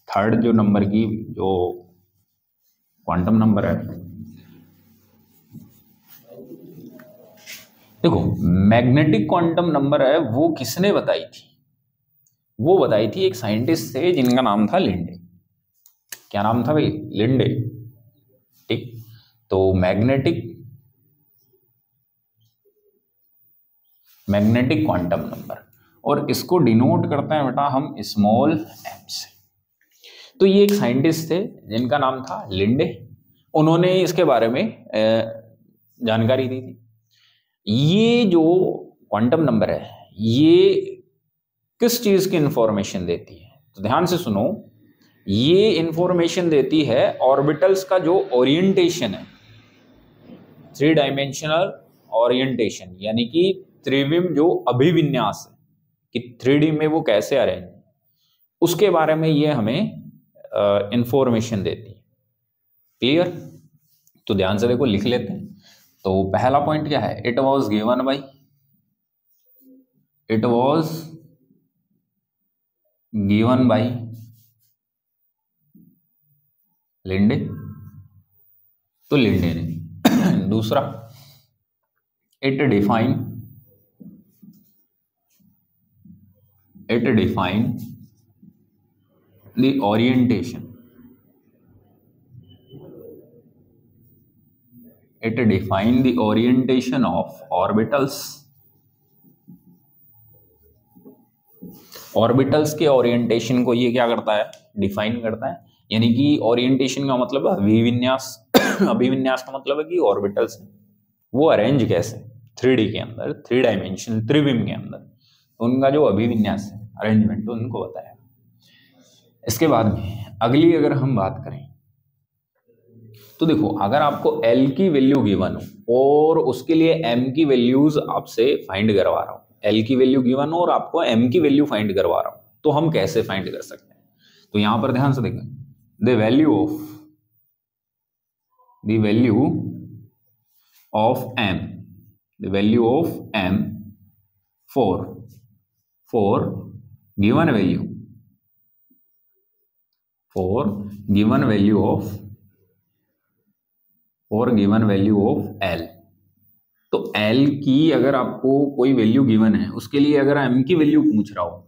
थर्ड जो नंबर की जो क्वांटम नंबर है, देखो मैग्नेटिक क्वांटम नंबर है वो किसने बताई थी? वो बताई थी एक साइंटिस्ट थे जिनका नाम था लिंडे। क्या नाम था भाई? लिंडे। ठीक, तो मैग्नेटिक क्वांटम नंबर, और इसको डिनोट करते हैं बेटा हम स्मॉल एम से। तो ये एक साइंटिस्ट थे जिनका नाम था लिंडे, उन्होंने इसके बारे में जानकारी दी थी। ये जो क्वांटम नंबर है ये किस चीज की इंफॉर्मेशन देती है? तो ध्यान से सुनो, ये इंफॉर्मेशन देती है ऑर्बिटल्स का जो ओरिएंटेशन है, थ्री डायमेंशनल ओरिएंटेशन, यानी कि त्रिविम जो अभिविन्यास है कि 3D में वो कैसे अरेंज है, उसके बारे में ये हमें इंफॉर्मेशन देती है। क्लियर? तो ध्यान से देखो, लिख लेते हैं। तो पहला पॉइंट क्या है? It was given by Linde, तो लिंडे ने। दूसरा, it define the orientation, it define the orientation of orbitals, orbitals के ओरिएंटेशन को ये क्या करता है? डिफाइन करता है। यानी कि ओरिएंटेशन का मतलब अभिविन्यास अभिविन्यास का मतलब है कि ऑर्बिटल्स वो अरेंज कैसे 3D के अंदर, 3 डायमेंशन त्रिविम के अंदर, उनका जो अभिविन्यास है, अरेंजमेंट, तो उनको बताया। इसके बाद में अगली अगर हम बात करें तो देखो, अगर आपको L की वैल्यू गिवन हो और उसके लिए M की वैल्यूज आपसे फाइंड करवा रहा हूं, L की वैल्यू गिवन हो और आपको M की वैल्यू फाइंड करवा रहा हूं, तो हम कैसे फाइंड कर सकते हैं? तो यहां पर ध्यान से देखें, the value of M for given value of L। तो L की अगर आपको कोई वैल्यू गिवन है, उसके लिए अगर M की वैल्यू पूछ रहा हो,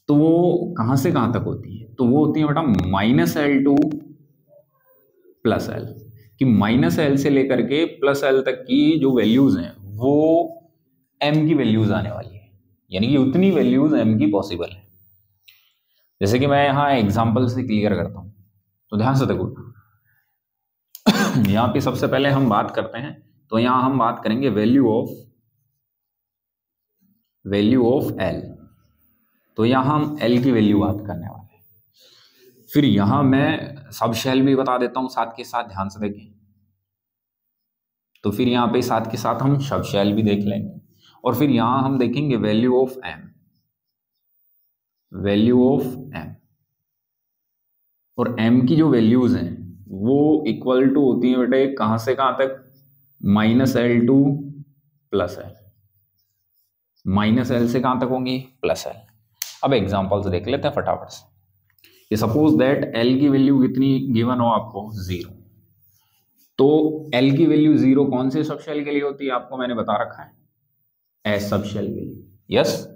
तो वो कहां से कहां तक होती है? तो वो होती है बेटा -L to +L, कि -L से लेकर के +L तक की जो वैल्यूज हैं वो M की वैल्यूज आने वाली है, यानी कि उतनी वैल्यूज M की पॉसिबल है। जैसे कि मैं यहाँ एग्जाम्पल से क्लियर करता हूँ, तो ध्यान से देखो, यहाँ पे सबसे पहले हम बात करते हैं, तो यहाँ हम बात करेंगे वैल्यू ऑफ L। तो यहाँ हम L की वैल्यू बात करने वाले हैं। फिर यहाँ मैं सब शेल भी बता देता हूँ साथ के साथ, ध्यान से देखें। तो फिर यहाँ पे साथ के साथ हम सब शेल भी देख लेंगे, और फिर यहाँ हम देखेंगे वैल्यू ऑफ M। और M की जो वैल्यूज हैं वो इक्वल टू होती है बेटे कहां से कहां तक? -L to +L, -L से कहां तक होंगी? +L। अब एग्जांपल से देख लेते हैं फटाफट से। ये सपोज दैट L की वैल्यू कितनी गिवन हो आपको? 0। तो L की वैल्यू 0 कौन से सब शेल के लिए होती है? आपको मैंने बता रखा है, S सब शेल के लिए। यस,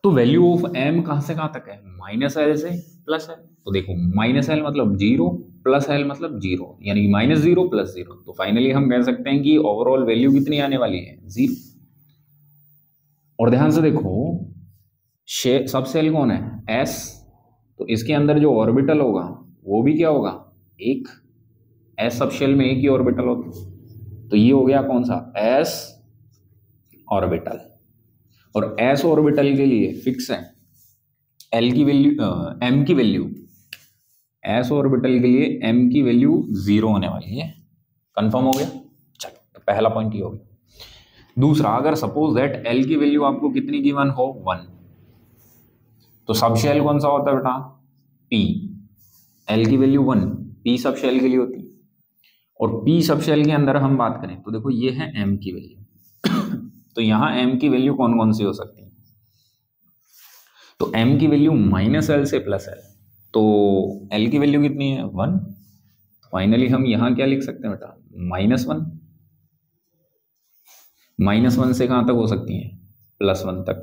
तो वैल्यू ऑफ M कहां से कहां तक है? -L से +L। तो देखो -L मतलब 0, +L मतलब 0, यानी कि -0 + 0। तो फाइनली हम कह सकते हैं कि ओवरऑल वैल्यू कितनी आने वाली है? 0। और ध्यान से देखो, सब सेल कौन है? S। तो इसके अंदर जो ऑर्बिटल होगा वो भी क्या होगा? 1। S सब शेल में एक ही ऑर्बिटल होता, तो ये हो गया कौन सा? S orbital. और S ऑर्बिटल के लिए फिक्स है एल की वैल्यू एम की वैल्यू एस ऑर्बिटल के लिए एम की वैल्यू 0 होने वाली है। कंफर्म हो गया? चलो, तो पहला पॉइंट ये हो गया। दूसरा, अगर सपोज दैट एल की वैल्यू आपको कितनी गिवन हो 1, तो सब शेल कौन सा होता है बेटा? पी। एल की वैल्यू 1 पी सब शेल के लिए होती है। और पी सब शेल के अंदर हम बात करें तो देखो ये है एम की वैल्यू तो यहां एम की वैल्यू कौन कौन सी हो सकती है? तो एम की वैल्यू -L से +L, तो एल की वैल्यू कितनी है? 1। फाइनली हम यहां क्या लिख सकते हैं बेटा? -1। -1 से कहां तक हो सकती है? +1 तक।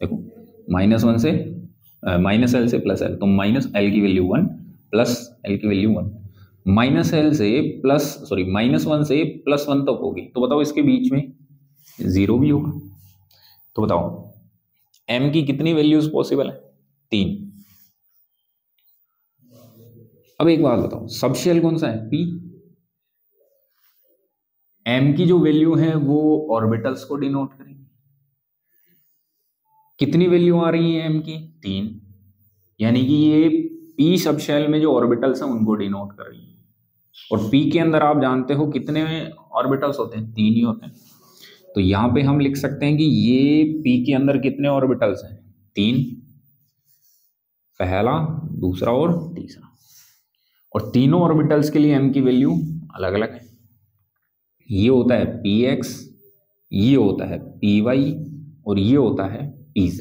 देखो -1 से -L से +L, तो -L की वैल्यू 1 +L की वैल्यू 1। -1 से +1 तक होगी, तो बताओ इसके बीच में 0 भी होगा। तो बताओ m की कितनी वैल्यूज पॉसिबल है? 3। अब एक बात बताओ, सब शेल कौन सा है? p। m की जो वैल्यू है वो ऑर्बिटल्स को डिनोट करेंगे। कितनी वैल्यू आ रही है m की? 3। यानी कि ये p सब शेल में जो ऑर्बिटल्स हैं उनको डिनोट कर रही है। और p के अंदर आप जानते हो कितने ऑर्बिटल्स होते हैं? 3 ही होते हैं। तो यहां पे हम लिख सकते हैं कि ये p के अंदर कितने ऑर्बिटल्स हैं? 3। पहला, दूसरा और तीसरा। और तीनों ऑर्बिटल्स के लिए m की वैल्यू अलग अलग है। ये होता है px, ये होता है py और ये होता है pz।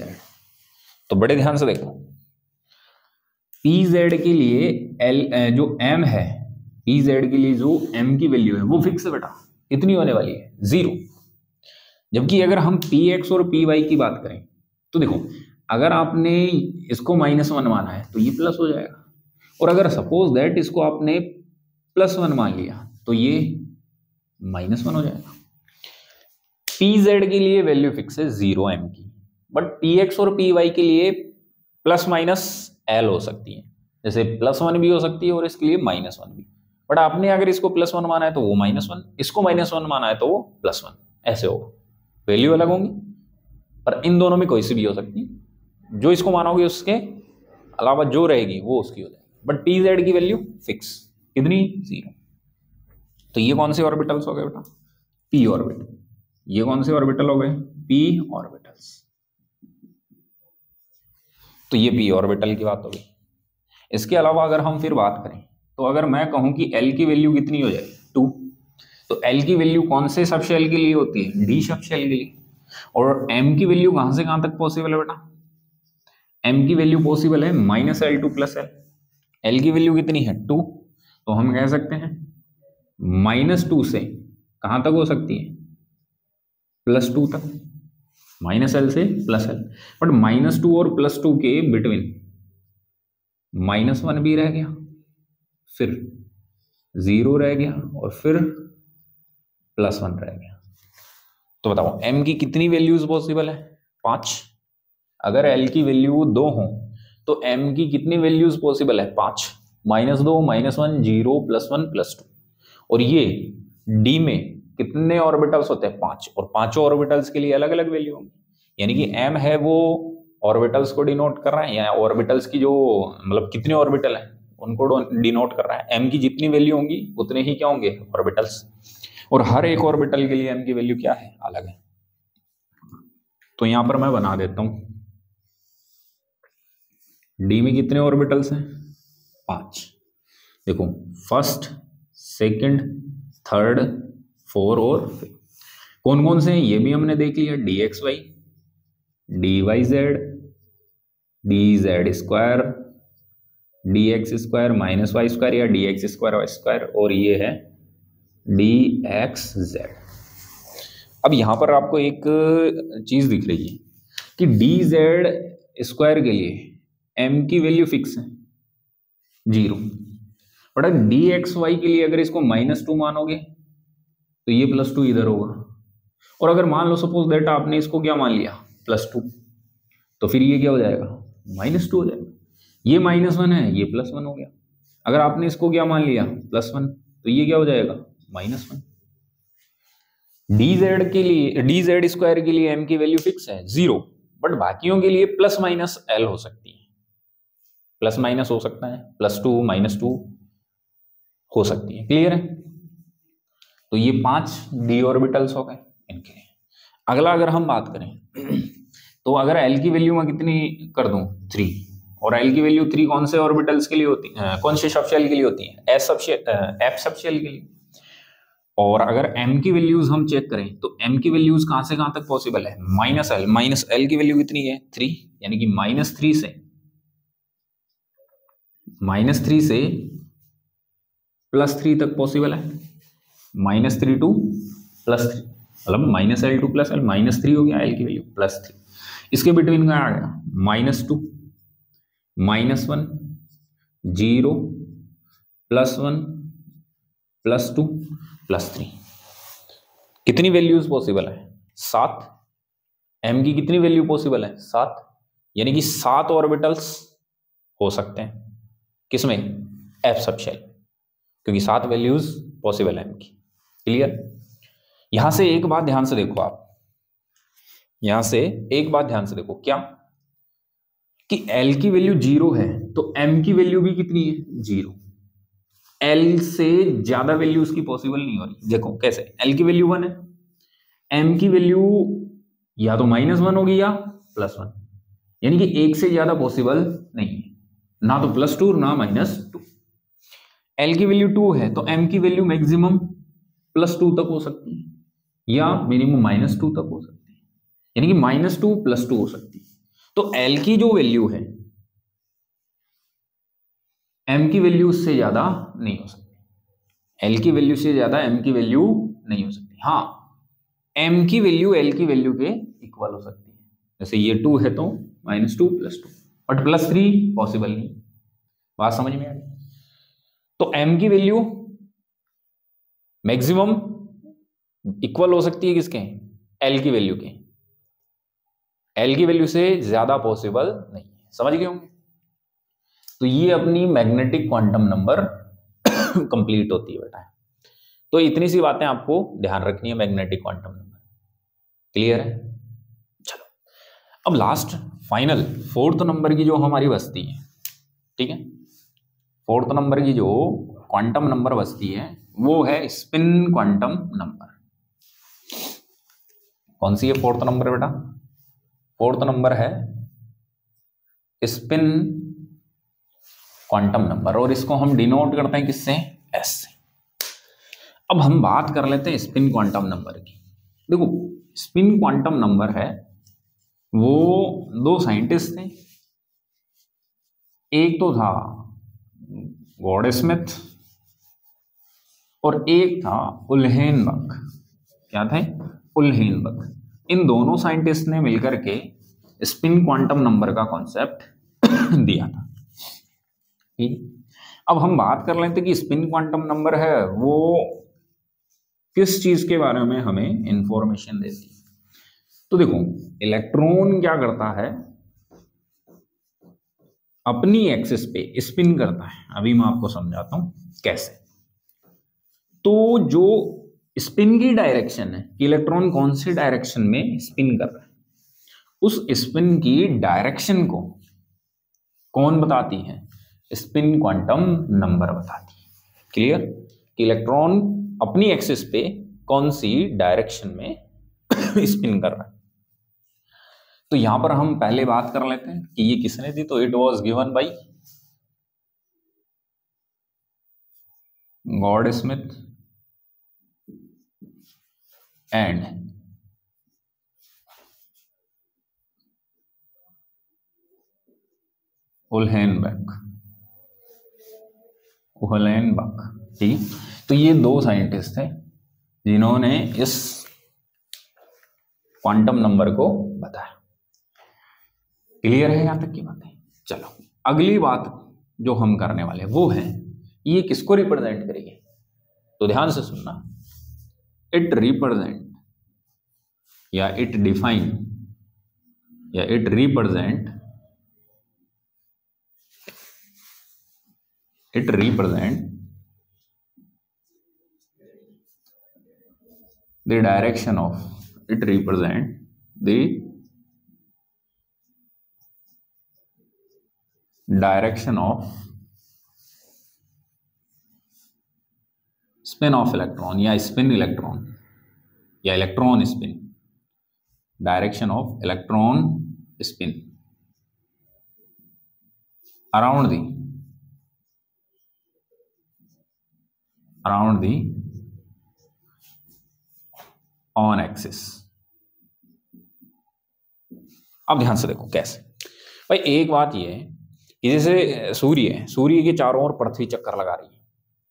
तो बड़े ध्यान से देखो, pz के लिए जो m है, pz के लिए जो m की वैल्यू है वो फिक्स है बेटा, कितनी होने वाली है? 0। जबकि अगर हम px और py की बात करें तो देखो, अगर आपने इसको -1 माना है तो ये प्लस हो जाएगा, और अगर सपोज दैट इसको आपने +1 मान लिया तो ये -1 हो जाएगा। pz के लिए वैल्यू फिक्स है 0 m की, बट px और py के लिए ±l हो सकती है। जैसे +1 भी हो सकती है और इसके लिए -1 भी। बट आपने अगर इसको +1 माना है तो वो -1, इसको -1 माना है तो वो +1, ऐसे होगा। वैल्यू अलग होंगी पर इन दोनों में कोई सी भी हो सकती है। जो इसको मानोगे उसके अलावा जो रहेगी वो उसकी हो जाएगी। बट pz की वैल्यू फिक्स, कितनी? 0। तो ये कौन से ऑर्बिटल्स हो गए बेटा? p orbital. ये कौन से ऑर्बिटल हो गए? p orbitals. तो ये p ऑर्बिटल की बात हो गई। इसके अलावा अगर हम फिर बात करें तो अगर मैं कहूं कि l की वैल्यू कितनी हो जाए? 2, तो l की वैल्यू कौन से सब शेल के लिए होती है? d सब शेल के लिए। और m की वैल्यू कहां से कहां तक पॉसिबल है बेटा? m की वैल्यू पॉसिबल है -L to +L। l की वैल्यू कितनी है? 2, तो हम कह सकते हैं -2 से कहां तक हो सकती है? +2 तक, -L से +L। बट -2 और +2 के बिटवीन -1 भी रह गया, फिर 0 रह गया और फिर +1 रह गया। तो बताओ m की कितनी वैल्यूज पॉसिबल है? 5। अगर l की वैल्यू 2 हो तो m की कितनी वैल्यूज पॉसिबल है? 5। -2, -1, 0, +1, +2। और ये d में कितने ऑर्बिटल्स होते हैं? 5। और पांचों ऑर्बिटल्स के लिए अलग अलग वैल्यू होंगी। यानी कि m है वो ऑर्बिटल्स को डिनोट कर रहा है, या ऑर्बिटल्स की जो मतलब कितने ऑर्बिटल है उनको डिनोट कर रहा है। m की जितनी वैल्यू होंगी उतने ही क्या होंगे? ऑर्बिटल्स। और हर एक ऑर्बिटल के लिए m की वैल्यू क्या है? अलग है। तो यहां पर मैं बना देता हूं, d में कितने ऑर्बिटल्स हैं? 5। देखो, फर्स्ट, सेकंड, थर्ड, 4 और 5 कौन कौन से हैं ये भी हमने देख लिया। dxy, dyz, dz², dx² -y² या dx² और ये है dxz। अब यहां पर आपको एक चीज दिख रही है कि dz² के लिए m की वैल्यू फिक्स है 0, बट अगर dxy के लिए अगर इसको -2 मानोगे तो ये +2 इधर होगा। और अगर मान लो सपोज दैट आपने इसको क्या मान लिया? +2, तो फिर ये क्या हो जाएगा? -2 हो जाएगा। ये -1 है, ये +1 हो गया। अगर आपने इसको क्या मान लिया? +1, तो ये क्या हो जाएगा? -1। dz के लिए, dz² के लिए m की वैल्यू फिक्स है 0, बट बाकियों के लिए +-L हो सकती है। प्लस माइनस हो सकता है, +2 -2 हो सकती है। क्लियर है? तो ये 5 d ऑर्बिटल्स हो गए इनके लिए। अगला अगर हम बात करें तो अगर L की वैल्यू मैं कितनी कर दूं 3, और L की वैल्यू 3 कौन से ऑर्बिटल्स के लिए होती है, कौन से सबशेल के लिए होती है, F सबशेल के लिए। और अगर M की वैल्यूज हम चेक करें तो M की वैल्यूज कहां से कहां तक पॉसिबल है, -L की वैल्यू कितनी है 3, यानी कि -3 से +3 तक पॉसिबल है। -3 to +3 मतलब -L to +L, -3 हो गया L की वैल्यू +3। इसके बिटवीन का आ गया -2 -1 0 +1 +2 +3। कितनी वैल्यूज पॉसिबल है 7। M की कितनी वैल्यू पॉसिबल है 7, यानी कि 7 ऑर्बिटल्स हो सकते हैं किसमें, F सबशेल, क्योंकि 7 वैल्यूज पॉसिबल है M की। क्लियर? यहां से एक बात ध्यान से देखो आप, यहां से एक बात ध्यान से देखो, क्या कि L की वैल्यू 0 है तो M की वैल्यू भी कितनी है 0। L से ज्यादा वैल्यू उसकी पॉसिबल नहीं हो रही। देखो कैसे, L की वैल्यू 1 है, M की वैल्यू या तो -1 होगी या +1, यानी कि एक से ज्यादा पॉसिबल नहीं है, ना तो +2 ना -2। L की वैल्यू 2 है तो M की वैल्यू मैक्सिमम +2 तक हो सकती है या मिनिमम -2 तक हो सकती है, यानी कि -2 +2 हो सकती है। तो L की जो वैल्यू है M की वैल्यू उससे ज्यादा नहीं हो सकती, L की वैल्यू से ज्यादा M की वैल्यू नहीं हो सकती। हाँ, M की वैल्यू L की वैल्यू के इक्वल हो सकती है, जैसे ये 2 है तो -2 +2, बट +3 पॉसिबल नहीं। बात समझ में आ गई? तो M की वैल्यू मैक्सिमम इक्वल हो सकती है किसके, L की वैल्यू के, L की वैल्यू से ज्यादा पॉसिबल नहीं है। समझ गए होंगे? तो ये अपनी मैग्नेटिक क्वांटम नंबर कंप्लीट होती है बेटा। तो इतनी सी बातें आपको ध्यान रखनी है मैग्नेटिक क्वांटम नंबर। क्लियर है? चलो अब लास्ट फाइनल 4th नंबर की जो हमारी बचती है, ठीक है, 4th नंबर की जो क्वांटम नंबर बचती है वो है स्पिन क्वांटम नंबर। कौन सी है 4th नंबर बेटा? 4th नंबर है स्पिन क्वांटम नंबर, और इसको हम डिनोट करते हैं किससे, एस से। अब हम बात कर लेते हैं स्पिन क्वांटम नंबर की। देखो स्पिन क्वांटम नंबर है वो 2 साइंटिस्ट थे, एक तो था गॉडस्मिथ और एक था उल्हेनबर्ग। क्या थे? उल्हेनबर्ग। इन दोनों साइंटिस्ट ने मिलकर के स्पिन क्वांटम नंबर का कॉन्सेप्ट दिया था। ठीक, अब हम बात कर लेते कि स्पिन क्वांटम नंबर है वो किस चीज के बारे में हमें इंफॉर्मेशन देती है। तो देखो इलेक्ट्रॉन क्या करता है, अपनी एक्सिस पे स्पिन करता है। अभी मैं आपको समझाता हूं कैसे। तो जो स्पिन की डायरेक्शन है कि इलेक्ट्रॉन कौन सी डायरेक्शन में स्पिन कर रहा है, उस स्पिन की डायरेक्शन को कौन बताती है, स्पिन क्वांटम नंबर बताती है। क्लियर? कि इलेक्ट्रॉन अपनी एक्सिस पे कौन सी डायरेक्शन में स्पिन कर रहा है। तो यहां पर हम पहले बात कर लेते हैं कि ये किसने दी। तो it was given by Goudsmit and Uhlenbeck. ठीक, तो ये 2 साइंटिस्ट थे जिन्होंने इस क्वांटम नंबर को बताया। क्लियर है यहां तक की बातें? चलो अगली बात जो हम करने वाले हैं वो है ये किसको रिप्रेजेंट करेगी। तो ध्यान से सुनना, इट रिप्रेजेंट या इट डिफाइन या it represent the direction of it represent the direction off spin off electron या स्पिन इलेक्ट्रॉन या electron spin, direction of electron spin around the on axis। अब ध्यान से देखो कैसे भाई। एक बात ये है कि जैसे सूर्य के चारों ओर पृथ्वी चक्कर लगा रही है,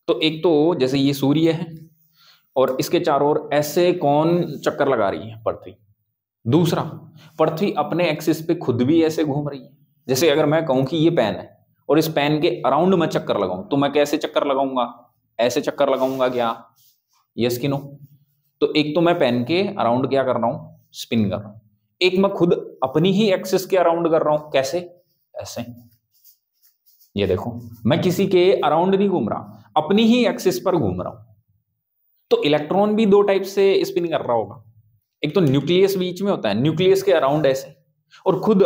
तो एक तो जैसे ये सूर्य है और इसके चारों ओर ऐसे कौन चक्कर लगा रही है पृथ्वी। दूसरा, पृथ्वी अपने एक्सिस पे खुद भी ऐसे घूम रही है। जैसे अगर मैं कहूं कि ये पेन है और इस पेन के अराउंड में चक्कर लगाऊं, तो मैं कैसे चक्कर लगाऊंगा, ऐसे चक्कर लगाऊंगा क्या, यस कि नो। तो एक तो मैं पेन के अराउंड क्या कर रहा हूं, स्पिन कर रहा हूं। एक मैं खुद अपनी ही एक्सिस के अराउंड कर रहा हूं, कैसे, ऐसे। ये देखो मैं किसी के अराउंड नहीं घूम रहा, अपनी ही एक्सिस पर घूम रहा हूं। तो इलेक्ट्रॉन भी दो टाइप से स्पिन कर रहा होगा। एक तो न्यूक्लियस बीच में होता है, न्यूक्लियस के अराउंड ऐसे, और खुद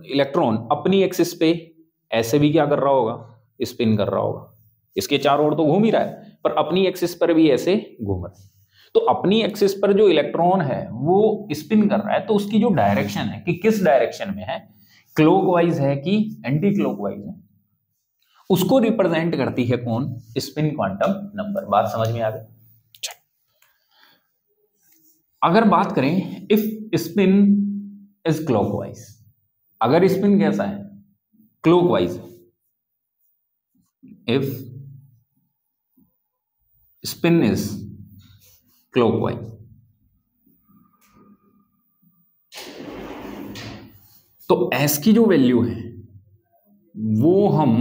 इलेक्ट्रॉन अपनी एक्सिस पे ऐसे भी क्या कर रहा होगा, स्पिन कर रहा होगा। इसके चारों ओर तो घूम ही रहा है, पर अपनी एक्सिस पर भी ऐसे घूम रहा है। तो अपनी एक्सिस पर जो इलेक्ट्रॉन है वो स्पिन कर रहा है, तो उसकी जो डायरेक्शन है कि किस डायरेक्शन में है, क्लॉकवाइज है कि एंटी क्लॉकवाइज है, उसको रिप्रेजेंट करती है कौन, स्पिन क्वांटम नंबर। बात समझ में आ गई। अगर बात करें इफ स्पिन इज क्लॉकवाइज, अगर स्पिन कैसा है, clockwise, if spin is clockwise, तो एस की जो वैल्यू है वो हम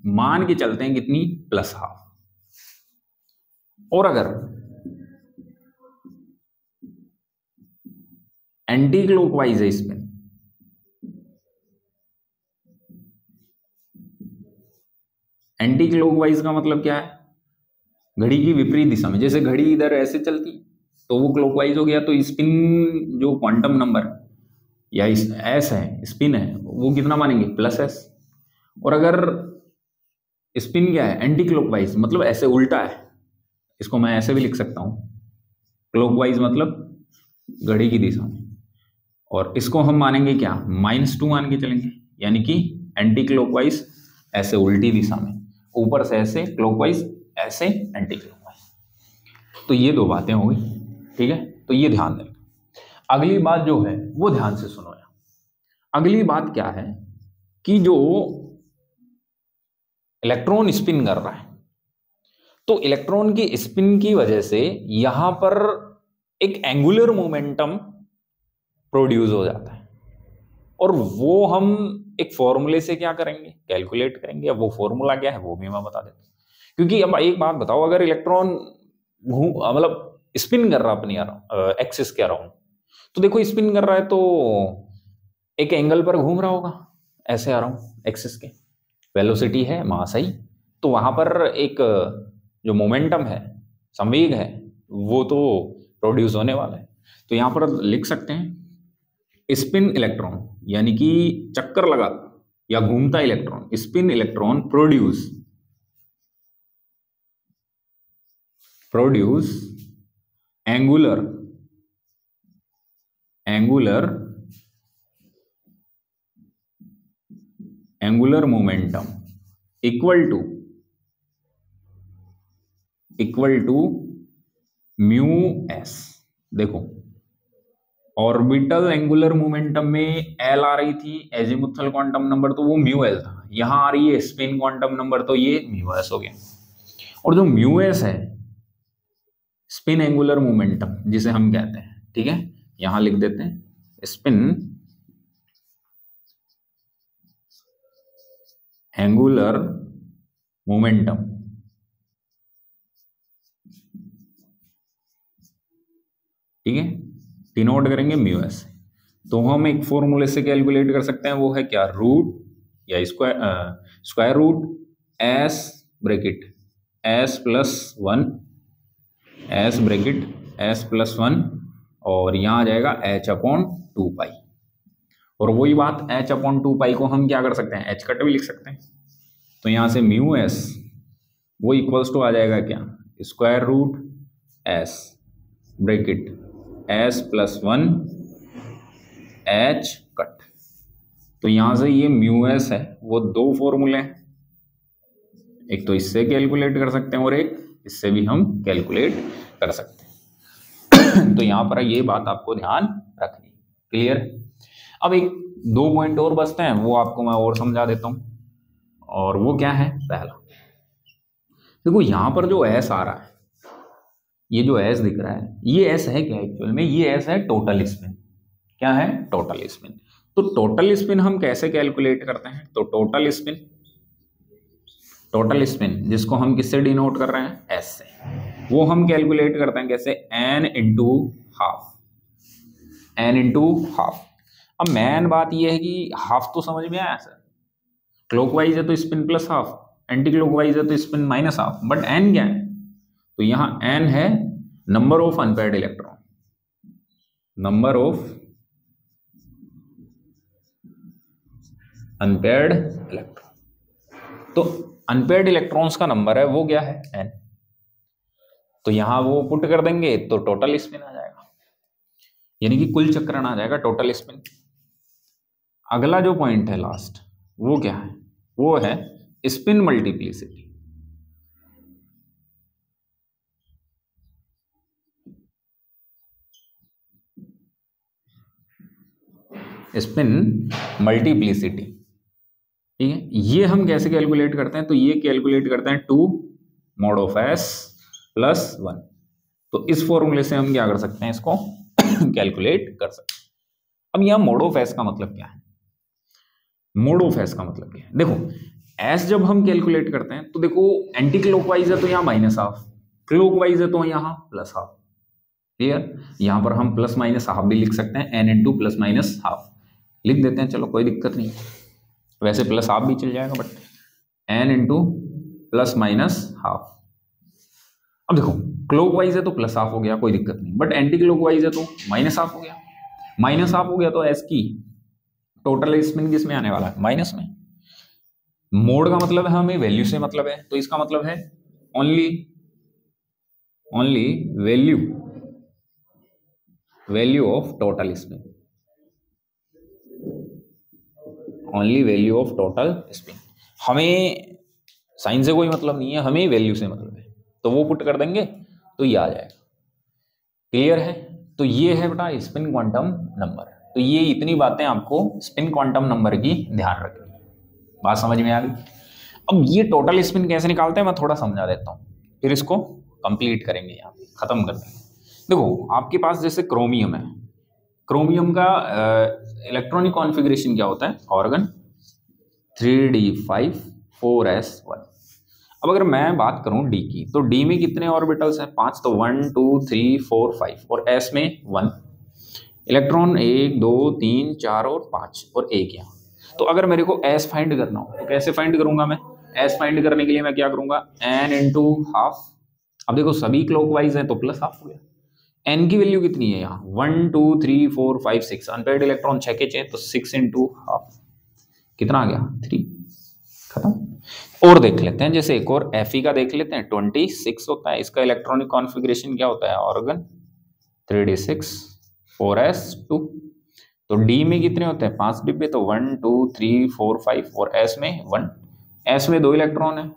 मान के चलते हैं कितनी, +½ और अगर एंटी क्लॉकवाइज है स्पिन, एंटी क्लॉकवाइज का मतलब क्या है, घड़ी की विपरीत दिशा में। जैसे घड़ी इधर ऐसे चलती तो वो क्लॉकवाइज हो गया, तो स्पिन जो क्वांटम नंबर या एस है, स्पिन है, वो कितना मानेंगे, +s। और अगर स्पिन क्या है, एंटी क्लॉकवाइज, मतलब ऐसे उल्टा है, इसको मैं ऐसे भी लिख सकता हूं, क्लॉकवाइज मतलब घड़ी की दिशा में, और इसको हम मानेंगे क्या, -2 मान के चलेंगे, यानी कि एंटी क्लॉकवाइज ऐसे उल्टी दिशा में, ऊपर से ऐसे क्लॉकवाइज, ऐसे एंटी क्लॉकवाइज। तो ये दो बातें हो गई, ठीक है। तो ये ध्यान दें। अगली बात जो है वो ध्यान से सुनो यार। अगली बात क्या है कि जो इलेक्ट्रॉन स्पिन कर रहा है, तो इलेक्ट्रॉन की स्पिन की वजह से यहां पर एक एंगुलर मोमेंटम प्रोड्यूस हो जाता है, और वो हम एक फॉर्मूले से क्या करेंगे, कैलकुलेट करेंगे। अब वो फॉर्मूला क्या है वो भी मैं बता देता हूं। क्योंकि अब एक बात बताओ, अगर इलेक्ट्रॉन मतलब स्पिन कर रहा अपनी एक्सिस के अराउंड, तो देखो स्पिन कर रहा है तो एक एंगल पर घूम रहा होगा ऐसे अराउंड एक्सिस के, वेलोसिटी है, मास है, तो वहां पर एक जो मोमेंटम है, संवेग है, वो तो प्रोड्यूस होने वाला है। तो यहां पर लिख सकते हैं स्पिन इलेक्ट्रॉन, यानी कि चक्कर लगा या घूमता electron, spin electron produce angular momentum equal to μs। देखो ऑर्बिटल एंगुलर मोमेंटम में एल आ रही थी एजीमुथल क्वांटम नंबर, तो वो μl था। यहां आ रही है स्पिन क्वांटम नंबर, तो ये μs हो गया। और जो μs है स्पिन एंगुलर मोमेंटम जिसे हम कहते हैं, ठीक है, यहां लिख देते हैं स्पिन एंगुलर मोमेंटम, ठीक है, डिनोट करेंगे μs। तो हम एक फॉर्मूले से कैलकुलेट कर सकते हैं, वो है क्या, रूट या square root s bracket s+1 s+1 और यहां आ जाएगा h/2π। और वही बात h/2 को हम क्या कर सकते हैं, h कट भी लिख सकते हैं। तो यहां से म्यू एस वो इक्वल्स टू आ जाएगा क्या, square root s bracket s+1 h cut. तो यहां से ये म्यू एस है वो दो फॉर्मूले हैं, एक तो इससे कैलकुलेट कर सकते हैं और एक इससे भी हम कैलकुलेट कर सकते हैं। तो यहां पर ये बात आपको ध्यान रखनी, क्लियर। अब एक दो पॉइंट और बचते हैं, वो आपको मैं और समझा देता हूं। और वो क्या है, पहला देखो यहां पर जो एस आ रहा है, ये जो एस दिख रहा है, ये एस है क्या एक्चुअल में, ये एस है टोटल स्पिन। क्या है, टोटल स्पिन। तो टोटल स्पिन हम कैसे कैलकुलेट करते हैं, तो टोटल स्पिन जिसको हम किससे डिनोट कर रहे हैं, एस से, वो हम कैलकुलेट करते हैं कैसे, n इंटू हाफ। अब मेन बात ये है कि हाफ तो समझ में आया सर, क्लॉकवाइज है तो spin plus half, anti clockwise है तो spin minus half, but n क्या है, तो यहां n है number of unpaired electron, number of unpaired electron. तो अनपेयर्ड इलेक्ट्रॉन्स का नंबर है वो क्या है, n। तो यहां वो पुट कर देंगे तो टोटल स्पिन आ जाएगा, यानी कि कुल चक्रण आ जाएगा टोटल स्पिन। अगला जो पॉइंट है लास्ट, वो क्या है, वो है स्पिन मल्टीप्लिसिटी। स्पिन मल्टीप्लिसिटी, ठीक है। ये हम कैसे कैलकुलेट करते हैं, तो ये कैलकुलेट करते हैं 2 mod of s + 1। तो इस फॉर्मूले से हम क्या कर सकते हैं, इसको कैलकुलेट कर सकते हैं। अब यहां मोड ऑफ एस का मतलब क्या है, मोड ऑफ एस का मतलब क्या है, देखो एस जब हम कैलकुलेट करते हैं तो देखो एंटी क्लॉकवाइज है तो यहाँ माइनस हाफ, क्लॉकवाइज है तो यहाँ प्लस हाफ, क्लियर। यहां पर हम प्लस माइनस हाफ भी लिख सकते हैं, n into plus minus half लिख देते हैं, चलो कोई दिक्कत नहीं, वैसे प्लस हाफ भी चल जाएगा, but n into plus minus half. अब देखो क्लॉकवाइज है तो प्लस हाफ हो गया, कोई दिक्कत नहीं, बट एंटी क्लॉकवाइज है तो माइनस हाफ हो गया। माइनस हाफ हो गया तो एस की टोटल स्पिन किस में आने वाला है, माइनस में। मोड का मतलब है हमें वैल्यू से मतलब है, तो इसका मतलब है only value of total spin, only value of total spin. हमें साइन से कोई मतलब नहीं है, हमें वैल्यू से मतलब है, तो वो पुट कर देंगे तो ये आ जाएगा, क्लियर है। तो ये है बेटा स्पिन क्वांटम नंबर। तो ये इतनी बातें आपको स्पिन क्वांटम नंबर की ध्यान रखनी है, बात समझ में आ गई। अब ये टोटल स्पिन कैसे निकालते हैं मैं थोड़ा समझा देता हूँ, फिर इसको कंप्लीट करेंगे, यहाँ पे खत्म कर देंगे। देखो आपके पास जैसे क्रोमियम है, क्रोमियम का इलेक्ट्रॉनिक कॉन्फ़िगरेशन क्या होता है, ऑर्गन 3d5 4s1। अब अगर मैं बात करूं डी की, तो डी में कितने ऑर्बिटल्स हैं, 5, तो 1 2 3 4 5, और एस में 1 इलेक्ट्रॉन, 1 2 3 4 और 5 और 1 यहाँ। तो अगर मेरे को एस फाइंड करना हो तो कैसे फाइंड करूंगा मैं, एस फाइंड करने के लिए मैं क्या करूंगा, n इंटू हाफ। अब देखो सभी क्लॉकवाइज है तो प्लस हाफ हो गया, n की वैल्यू कितनी है यहाँ, 1 2 3 4 5 6, अनपेयर्ड इलेक्ट्रॉन 6 के 6, तो 6 इंटू हाफ कितना आ गया, 3, खत्म। और देख लेते हैं, जैसे एक और Fe का देख लेते हैं, 26 होता है, इसका इलेक्ट्रॉनिक कॉन्फ़िगरेशन क्या होता है, ऑर्गन 3d6 4s2। तो D में कितने होते हैं, 5 डिब्बे, तो 1 2 3 4 5, और S में 1, S में 2 इलेक्ट्रॉन है,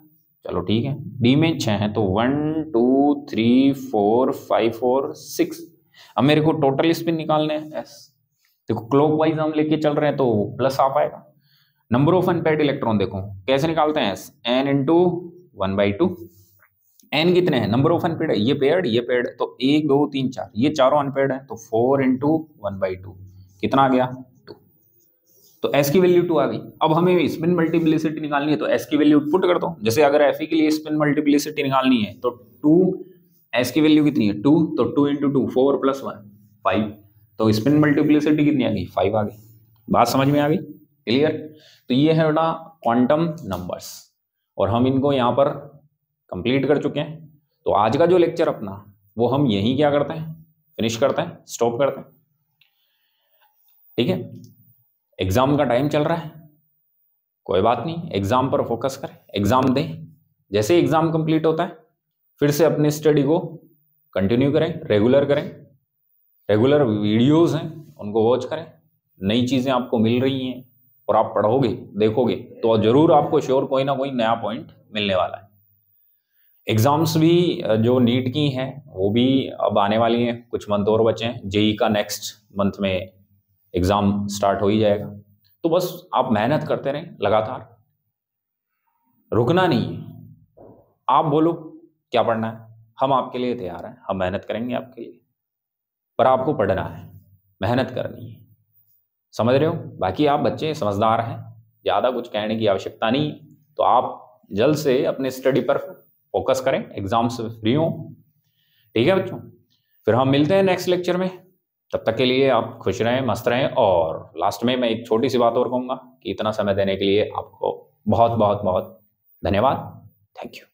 चलो ठीक है। D में 6 है, तो 1 2 3 4 5 और 6। अब मेरे को टोटल स्पिन निकालने हैं S, देखो क्लॉकवाइज हम लेके चल रहे हैं तो प्लस हाफ आएगा। नंबर ऑफ अनपेयर्ड इलेक्ट्रॉन देखो कैसे निकालते हैं, एस n इंटू 1/2। n कितने हैं, नंबर ऑफ अनपेयर्ड है, ये पेयर्ड, तो 1 2 3 4, ये चारों अनपेयर्ड है, तो 4 इंटू 1/2 कितना आ गया, 2। तो s की वैल्यू 2 आ गई। अब हमें स्पिन मल्टीप्लिसिटी निकालनी है, तो s की वैल्यू पुट कर दो। जैसे अगर Fe के लिए स्पिन मल्टीप्लिसिटी निकालनी है तो 2, s की वैल्यू कितनी है 2, तो 2 इंटू 2 4 + 1 5, तो स्पिन मल्टीप्लिसिटी कितनी आ गई, 5 आ गई। बात समझ में आ गई, क्लियर। तो ये है बेटा क्वांटम नंबर्स, और हम इनको यहाँ पर कंप्लीट कर चुके हैं। तो आज का जो लेक्चर अपना वो हम यहीं क्या करते हैं, फिनिश करते हैं, स्टॉप करते हैं, ठीक है। एग्जाम का टाइम चल रहा है, कोई बात नहीं, एग्जाम पर फोकस करें, एग्जाम दें। जैसे एग्जाम कंप्लीट होता है फिर से अपनी स्टडी को कंटिन्यू करें, रेगुलर करें। रेगुलर वीडियोस हैं उनको वॉच करें, नई चीज़ें आपको मिल रही हैं और आप पढ़ोगे देखोगे तो जरूर आपको श्योर कोई ना कोई नया पॉइंट मिलने वाला है। एग्ज़ाम्स भी जो नीट की हैं वो भी अब आने वाली हैं, कुछ मंथ और बचे हैं। जेई का नेक्स्ट मंथ में एग्ज़ाम स्टार्ट हो ही जाएगा। तो बस आप मेहनत करते रहें लगातार, रुकना नहीं है। आप बोलो क्या पढ़ना है, हम आपके लिए तैयार हैं, हम मेहनत करेंगे आपके लिए, पर आपको पढ़ना है, मेहनत करनी है, समझ रहे हो। बाकी आप बच्चे समझदार हैं, ज़्यादा कुछ कहने की आवश्यकता नहीं। तो आप जल्द से अपने स्टडी पर फोकस करें, एग्जाम से फ्री हो। ठीक है बच्चों, फिर हम मिलते हैं नेक्स्ट लेक्चर में। तब तक के लिए आप खुश रहें, मस्त रहें। और लास्ट में मैं एक छोटी सी बात और कहूँगा कि इतना समय देने के लिए आपको बहुत बहुत बहुत धन्यवाद। Thank you.